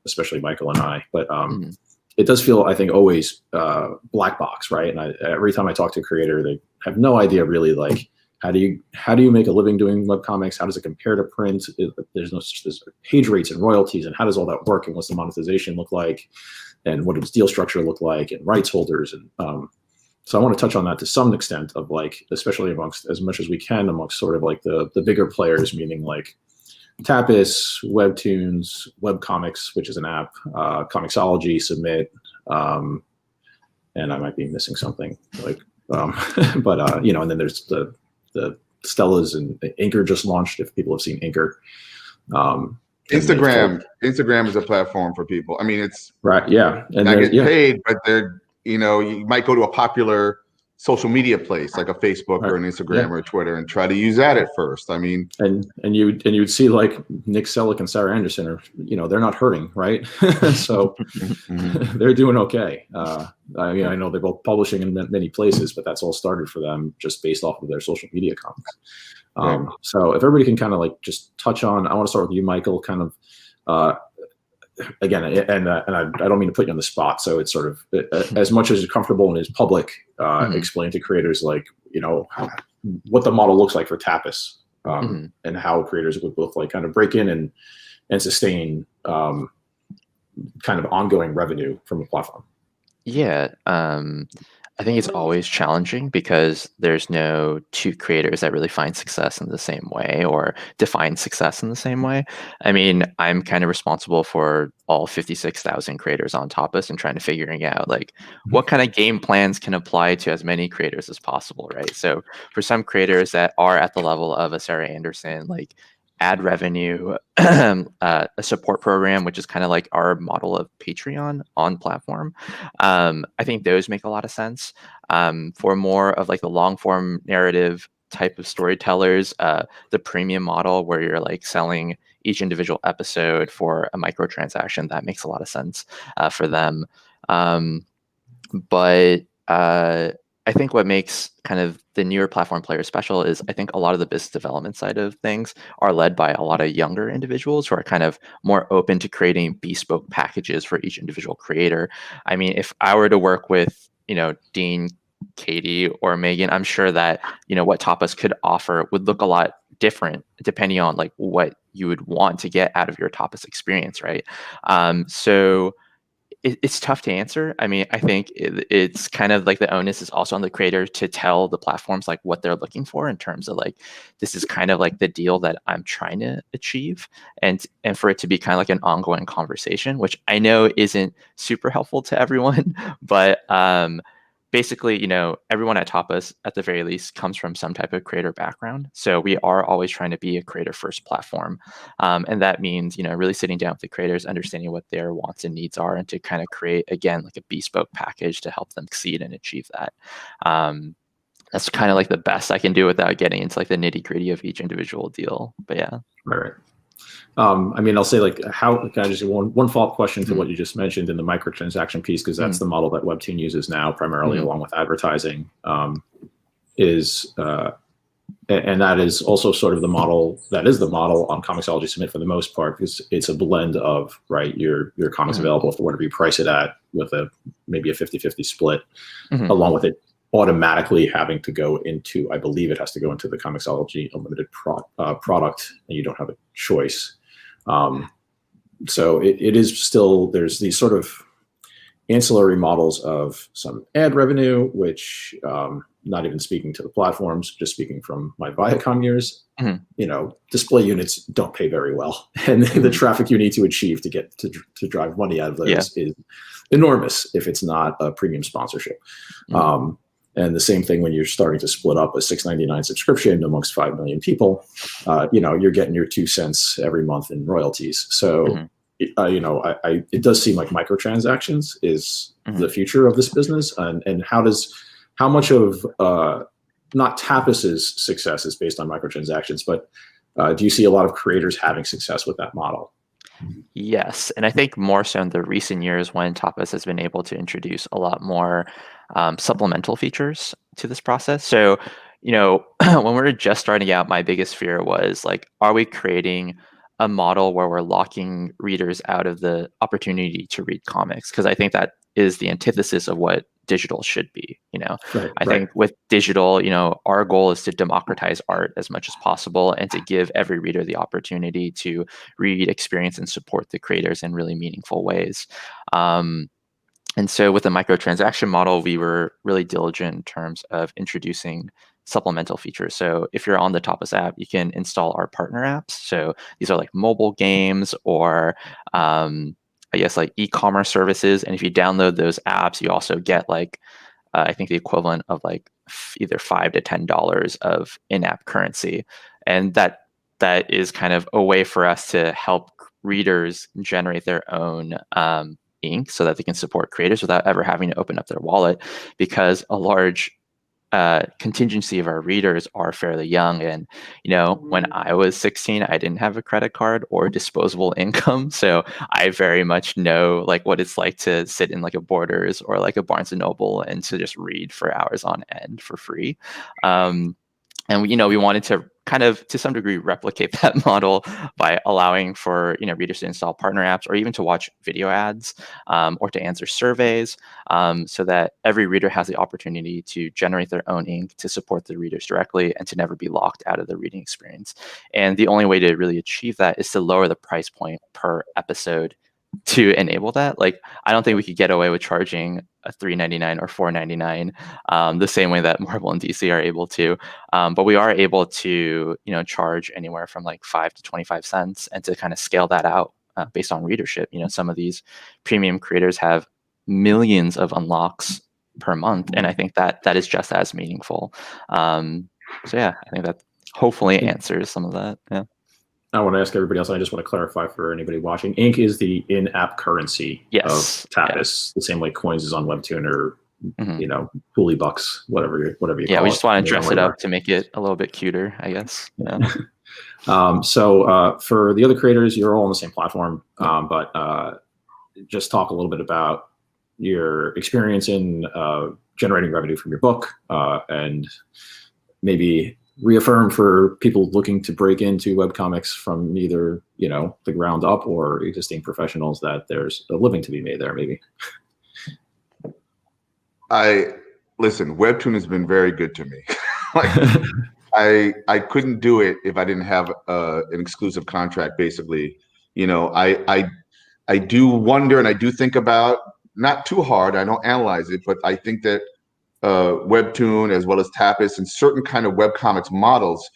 especially Michael and I, but it does feel, I think, always black box, right? And every time I talk to a creator, they have no idea really, like, how do you make a living doing webcomics? How does it compare to print? There's page rates and royalties, and how does all that work? And what's the monetization look like? And what does deal structure look like? And rights holders? And So I want to touch on that to some extent of like, especially amongst as much as we can amongst sort of like the bigger players, meaning like Tapas, Webtoons, Webcomics, which is an app, Comixology, Submit, and I might be missing something like, but you know, and then there's the Stellas, and Inker just launched. If people have seen Inker, Instagram is a platform for people. I mean, it's right, yeah, and not getting paid, but they're, you know, you might go to a popular social media place like a Facebook or an Instagram or a Twitter and try to use that at first. I mean, and you would see like Nick Selleck and Sarah Anderson are, you know, they're not hurting, right? So they're doing okay. I mean, I know they're both publishing in many places, but that's all started for them just based off of their social media comments. So if everybody can kind of like just touch on, I want to start with you, Michael, kind of again, and I don't mean to put you on the spot. So it's sort of as much as you're comfortable and is public, explain to creators like, you know, what the model looks like for Tapas, and how creators would both like kind of break in and sustain kind of ongoing revenue from a platform. Yeah, I think it's always challenging because there's no two creators that really find success in the same way or define success in the same way. I mean, I'm kind of responsible for all 56,000 creators on Tapas and trying to figuring out like what kind of game plans can apply to as many creators as possible, right? So for some creators that are at the level of a Sarah Anderson, like ad revenue, a support program, which is kind of like our model of Patreon on platform. I think those make a lot of sense. For more of like the long form narrative type of storytellers, the premium model where you're like selling each individual episode for a microtransaction, that makes a lot of sense for them. But I think what makes kind of the newer platform players special is I think a lot of the business development side of things are led by a lot of younger individuals who are kind of more open to creating bespoke packages for each individual creator. I mean, if I were to work with, you know, Dean, Katie, or Megan, I'm sure that, you know, what Tapas could offer would look a lot different depending on like what you would want to get out of your Tapas experience, right? So it's tough to answer. I mean, I think it's kind of like the onus is also on the creator to tell the platforms like what they're looking for in terms of like, this is kind of like the deal that I'm trying to achieve, and for it to be kind of like an ongoing conversation, which I know isn't super helpful to everyone, but basically, you know, everyone at Tapas at the very least comes from some type of creator background. So we are always trying to be a creator first platform. And that means, you know, really sitting down with the creators, understanding what their wants and needs are, and to kind of create, again, like a bespoke package to help them succeed and achieve that. That's kind of like the best I can do without getting into like the nitty gritty of each individual deal. But yeah. All right. I mean, I'll say like, how can I just one follow-up question to what you just mentioned in the microtransaction piece, because that's the model that Webtoon uses now primarily along with advertising, and that is also sort of the model that is the model on Comixology Submit for the most part, because it's a blend of, right, your comics available for whatever you price it at with maybe a 50-50 split, along with it automatically having to go into, I believe it has to go into the Comixology Unlimited product, and you don't have a choice. So it is still, there's these sort of ancillary models of some ad revenue, which not even speaking to the platforms, just speaking from my Viacom years, you know, display units don't pay very well. And the traffic you need to achieve to get to drive money out of those is enormous if it's not a premium sponsorship. And the same thing when you're starting to split up a $6.99 subscription amongst 5 million people, you know, you're getting your 2 cents every month in royalties. So, you know, it does seem like microtransactions is the future of this business. And how much of not Tapas's success is based on microtransactions, but do you see a lot of creators having success with that model? Yes, and I think more so in the recent years when Tapas has been able to introduce a lot more supplemental features to this process. So, you know, when we were just starting out, my biggest fear was like, are we creating a model where we're locking readers out of the opportunity to read comics? Because I think that is the antithesis of what digital should be, you know. I think with digital, you know, our goal is to democratize art as much as possible and to give every reader the opportunity to read, experience, and support the creators in really meaningful ways. And And so with the microtransaction model, we were really diligent in terms of introducing supplemental features. So if you're on the Tapas app, you can install our partner apps. So these are like mobile games or I guess like e-commerce services. And if you download those apps, you also get like, I think the equivalent of like either $5 to $10 of in-app currency. And that is kind of a way for us to help readers generate their own ink so that they can support creators without ever having to open up their wallet, because a large contingency of our readers are fairly young. And, when I was 16, I didn't have a credit card or disposable income. So I very much know like what it's like to sit in like a Borders or like a Barnes and Noble and to just read for hours on end for free. And we wanted to kind of, to some degree, replicate that model by allowing for readers to install partner apps or even to watch video ads or to answer surveys, so that every reader has the opportunity to generate their own ink to support the readers directly and to never be locked out of the reading experience. And the only way to really achieve that is to lower the price point per episode to enable that. Like, I don't think we could get away with charging a $3.99 or $4.99 the same way that Marvel and DC are able to, but we are able to charge anywhere from like 5 to 25 cents and to kind of scale that out based on readership. Some of these premium creators have millions of unlocks per month, and I think that is just as meaningful. So yeah, I think that hopefully answers some of that. Yeah. I want to ask everybody else, and I just want to clarify for anybody watching, ink is the in-app currency of Tapas, the same way coins is on Webtoon or, Hooli Bucks, whatever you call it. Yeah, we just want to dress it up to make it a little bit cuter, I guess. Yeah. So for the other creators, you're all on the same platform, but just talk a little bit about your experience in generating revenue from your book, and maybe reaffirm for people looking to break into webcomics from either, the ground up or existing professionals that there's a living to be made there, maybe. Listen, Webtoon has been very good to me. I couldn't do it if I didn't have an exclusive contract, basically. I do wonder, and I do think about, not too hard, I don't analyze it, but I think that Webtoon as well as Tapas and certain kind of webcomics models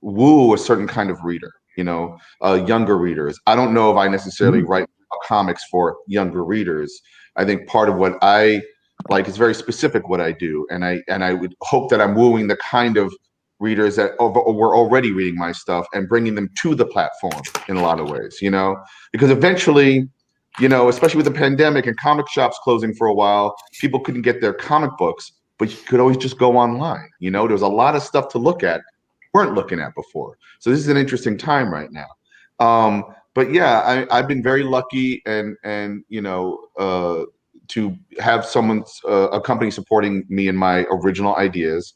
woo a certain kind of reader, younger readers. I don't know if I necessarily write comics for younger readers. I think part of what I like is very specific what I do, and I would hope that I'm wooing the kind of readers that were already reading my stuff and bringing them to the platform in a lot of ways, because eventually, especially with the pandemic and comic shops closing for a while, people couldn't get their comic books, but you could always just go online. There was a lot of stuff to look at, weren't looking at before. So this is an interesting time right now. But yeah, I've been very lucky and to have a company supporting me in my original ideas.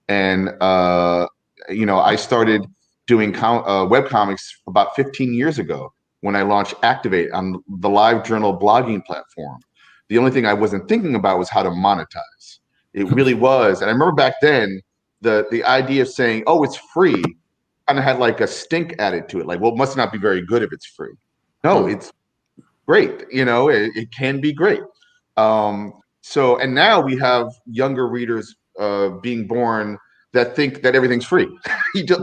And, I started doing webcomics about 15 years ago, when I launched Activate on the LiveJournal blogging platform. The only thing I wasn't thinking about was how to monetize. It really was. And I remember back then, the idea of saying, oh, it's free, kind of had like a stink added to it. Like, well, it must not be very good if it's free. No, it's great. It can be great. And now we have younger readers being born that think that everything's free.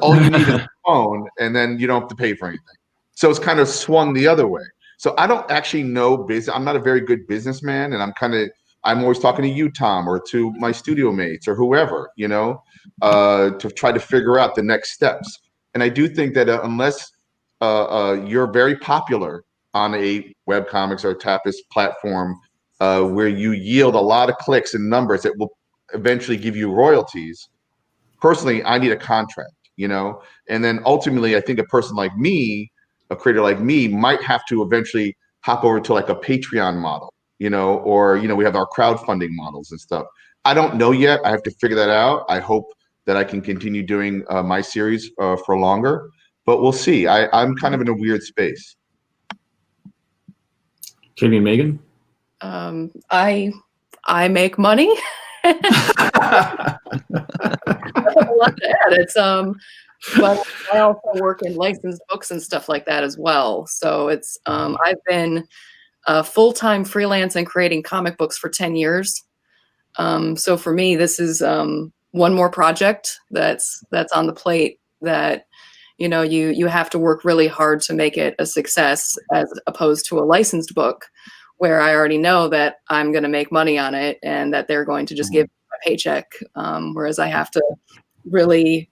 All you need is a phone, and then you don't have to pay for anything. So it's kind of swung the other way. So I don't actually know business. I'm not a very good businessman, and I'm always talking to you, Tom, or to my studio mates or whoever, to try to figure out the next steps. And I do think that unless you're very popular on a webcomics or Tapas platform, where you yield a lot of clicks and numbers that will eventually give you royalties, personally, I need a contract, and then ultimately, I think a person like me, a creator like me, might have to eventually hop over to like a Patreon model, or, we have our crowdfunding models and stuff. I don't know yet. I have to figure that out. I hope that I can continue doing my series for longer, but we'll see. I'm kind of in a weird space. Katie and Megan? I make money. I have a lot to add. It's but I also work in licensed books and stuff like that as well. So it's I've been full-time freelance and creating comic books for 10 years. So for me, this is one more project that's on the plate that, you have to work really hard to make it a success, as opposed to a licensed book where I already know that I'm going to make money on it and that they're going to just give me a paycheck. Whereas I have to really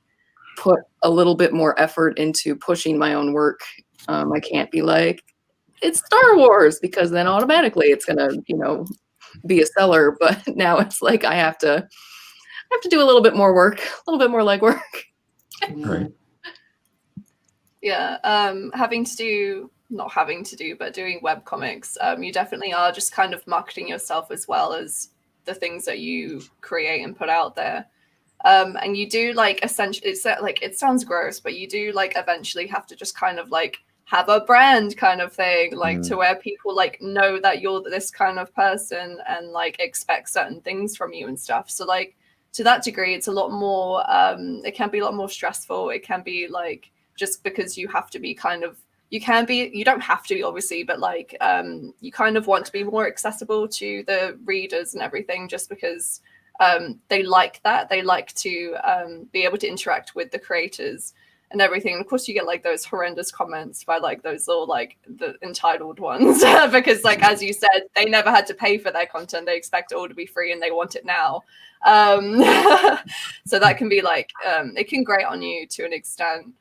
put a little bit more effort into pushing my own work. I can't be like, it's Star Wars, because then automatically it's going to, be a seller. But now it's like I have to do a little bit more work, a little bit more legwork. Right. Yeah, not having to do, but doing webcomics, you definitely are just kind of marketing yourself as well as the things that you create and put out there. And you do like essentially, it sounds gross, but you do like eventually have to just kind of like have a brand kind of thing, like to where people like know that you're this kind of person and like expect certain things from you and stuff. So like to that degree, it's a lot more, it can be a lot more stressful. It can be like, just because you have to be kind of, you don't have to be obviously, but like you kind of want to be more accessible to the readers and everything, just because they like that. They like to be able to interact with the creators and everything. And of course you get like those horrendous comments by like those little like the entitled ones because like, as you said, they never had to pay for their content. They expect it all to be free and they want it now. So that can be like, it can grate on you to an extent.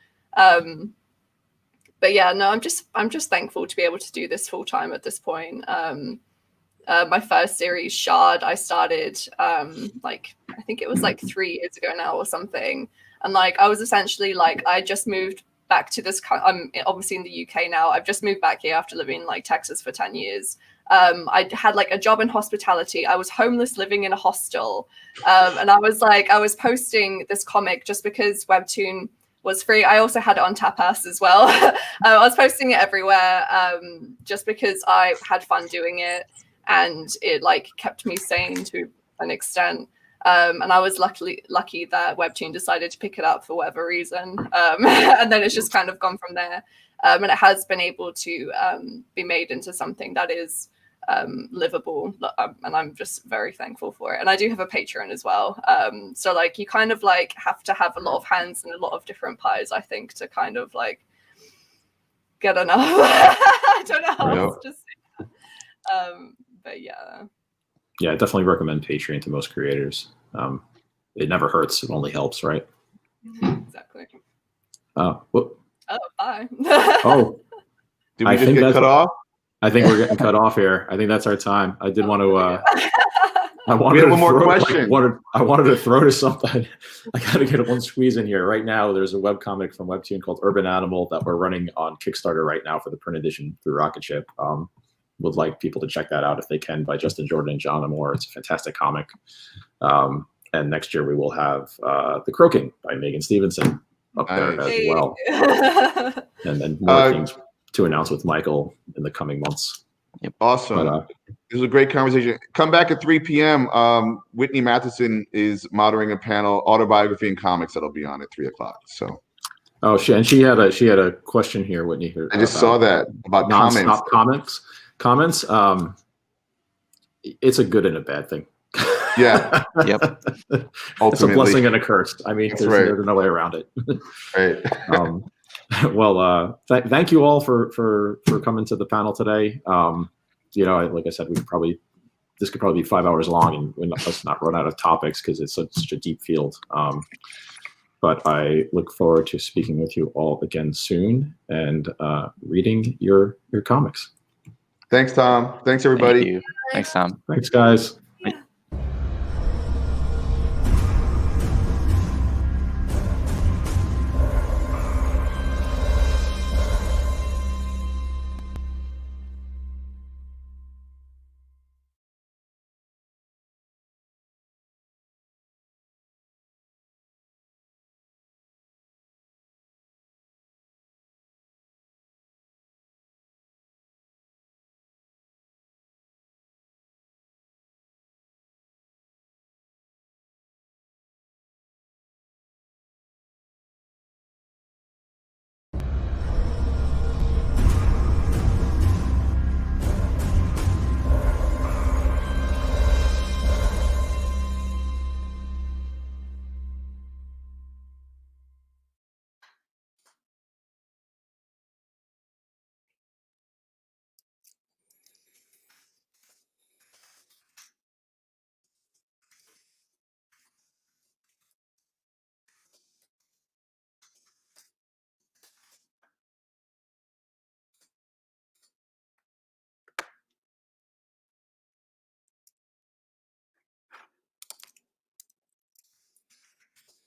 But yeah, no, I'm just thankful to be able to do this full time at this point. My first series, Shard, I started like I think it was like 3 years ago now or something, and like I was essentially like I just moved back to this. I'm obviously in the UK now. I've just moved back here after living in like Texas for 10 years. I had like a job in hospitality. I was homeless living in a hostel, and I was posting this comic just because Webtoon was free. I also had it on Tapas as well. I was posting it everywhere just because I had fun doing it, and it like kept me sane to an extent. And I was lucky that Webtoon decided to pick it up for whatever reason. And then it's just kind of gone from there. And it has been able to be made into something that is livable, and I'm just very thankful for it. And I do have a Patreon as well, so like you kind of like have to have a lot of hands and a lot of different pies, I think, to kind of like get enough. I don't know how else to say that. But yeah, I definitely recommend Patreon to most creators. It never hurts, it only helps, right? exactly. Bye. Oh, did we just get cut off? I think we're getting cut off here. I think that's our time. I did want to. I wanted we have one more question. I wanted to throw to something. I got to get one squeeze in here. Right now, there's a webcomic from Webtoon called Urban Animal that we're running on Kickstarter right now for the print edition through Rocket Ship. Would like people to check that out if they can, by Justin Jordan and John Amore. It's a fantastic comic. And next year we will have The Croaking by Megan Stevenson up there as well. And then more things to announce with Michael in the coming months. Yep. Awesome. But, this was a great conversation. Come back at 3 p.m. Whitney Matheson is moderating a panel, autobiography and comics, that'll be on at 3 o'clock. So. Oh, she had a question here, Whitney. I just saw that about comments. Comments. It's a good and a bad thing. Yeah. Yep. It's a blessing and a curse. I mean, there's no way around it. Right. Well, thank you all for coming to the panel today. Like I said, this could probably be 5 hours long, and let's not run out of topics because it's such a deep field. But I look forward to speaking with you all again soon and reading your comics. Thanks, Tom. Thanks, everybody. Thank you. Thanks, Tom. Thanks, guys.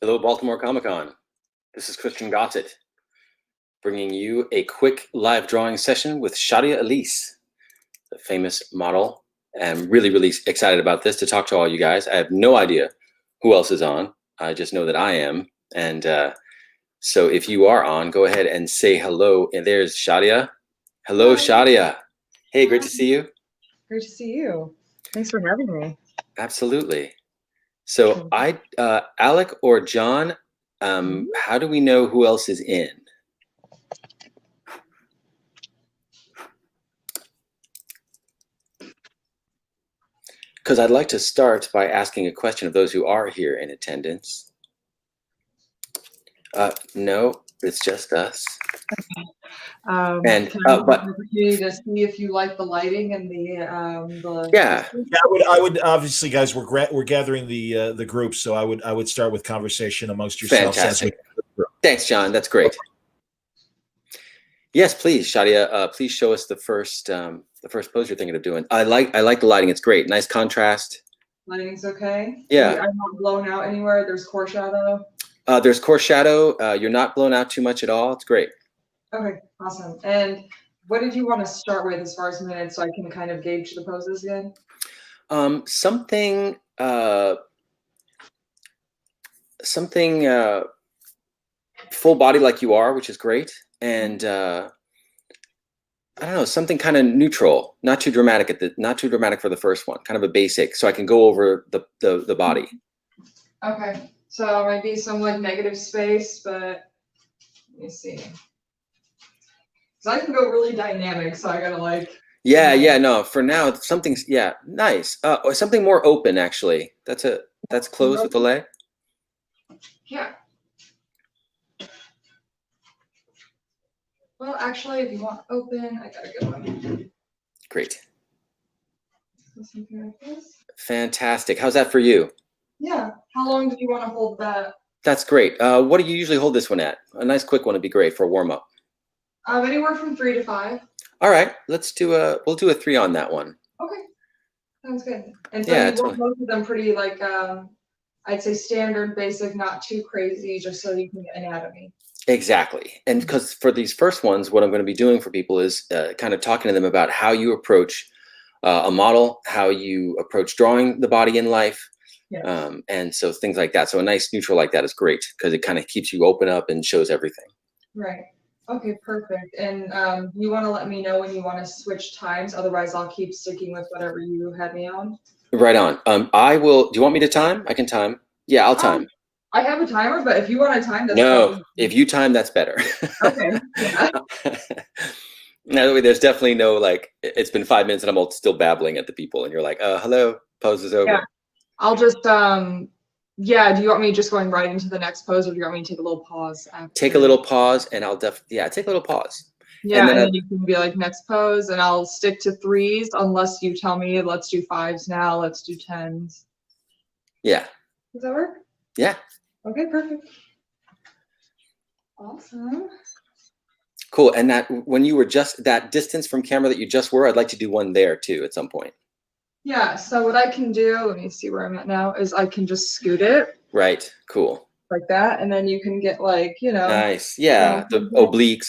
Hello, Baltimore Comic-Con. This is Christian Gossett, bringing you a quick live drawing session with Shadia Elise, the famous model. I'm really, really excited about this to talk to all you guys. I have no idea who else is on. I just know that I am. And so if you are on, go ahead and say hello. And there's Shadia. Hello, Hi. Shadia. Hey, great to see you. Great to see you. Thanks for having me. Absolutely. So Alec or John, how do we know who else is in? Because I'd like to start by asking a question of those who are here in attendance. No, it's just us. And can I have an opportunity to see if you like the lighting and the yeah. I would obviously, guys, we're gathering the group, so I would start with conversation amongst yourselves. Fantastic. Thanks, John. That's great. Yes, please, Shadia. Please show us the first pose you're thinking of doing. I like the lighting. It's great. Nice contrast. Lighting's okay. Yeah. I'm not blown out anywhere. There's core shadow. There's core shadow. You're not blown out too much at all. It's great. Okay, awesome. And what did you want to start with as far as minutes, so I can kind of gauge the poses again? Something full body like you are, which is great, and I don't know, something kind of neutral, not too dramatic not too dramatic for the first one, kind of a basic, so I can go over the body. Okay, so maybe some like negative space, but let me see. So I can go really dynamic, so I gotta like. Yeah, no. For now, something's nice. Or something more open, actually. That's closed with the leg. Yeah. Well, actually, if you want open, I got a good one. Great. Something like this. Fantastic. How's that for you? Yeah. How long did you want to hold that? That's great. What do you usually hold this one at? A nice quick one would be great for a warm up. Anywhere from 3 to 5. All right. We'll do a 3 on that one. Okay. Sounds good. And so you want both of them pretty like I'd say standard, basic, not too crazy, just so you can get anatomy. Exactly. And because for these first ones, what I'm going to be doing for people is kind of talking to them about how you approach a model, how you approach drawing the body in life. Yes. And so things like that. So a nice neutral like that is great because it kind of keeps you open up and shows everything. Right. Okay, perfect. And you want to let me know when you want to switch times? Otherwise, I'll keep sticking with whatever you had me on. Right on. I will. Do you want me to time? I can time. Yeah, I'll time. I have a timer, but if you want to time, that's no. If you time, that's better. Okay. Yeah. No, there's definitely no like. It's been 5 minutes and I'm still babbling at the people, and you're like, "Hello, pose is over." Yeah. I'll just yeah. Do you want me just going right into the next pose, or do you want me to take a little pause? After? Take a little pause, and I'll take a little pause. Yeah, and then you can be like next pose, and I'll stick to 3s unless you tell me let's do 5s now, let's do 10s. Yeah. Does that work? Yeah. Okay, perfect. Awesome. Cool. And that when you were just that distance from camera that you just were, I'd like to do one there too at some point. Yeah. So what I can do, let me see where I'm at now, is I can just scoot it. Right. Cool. Like that, and then you can get like, Nice. Yeah. The obliques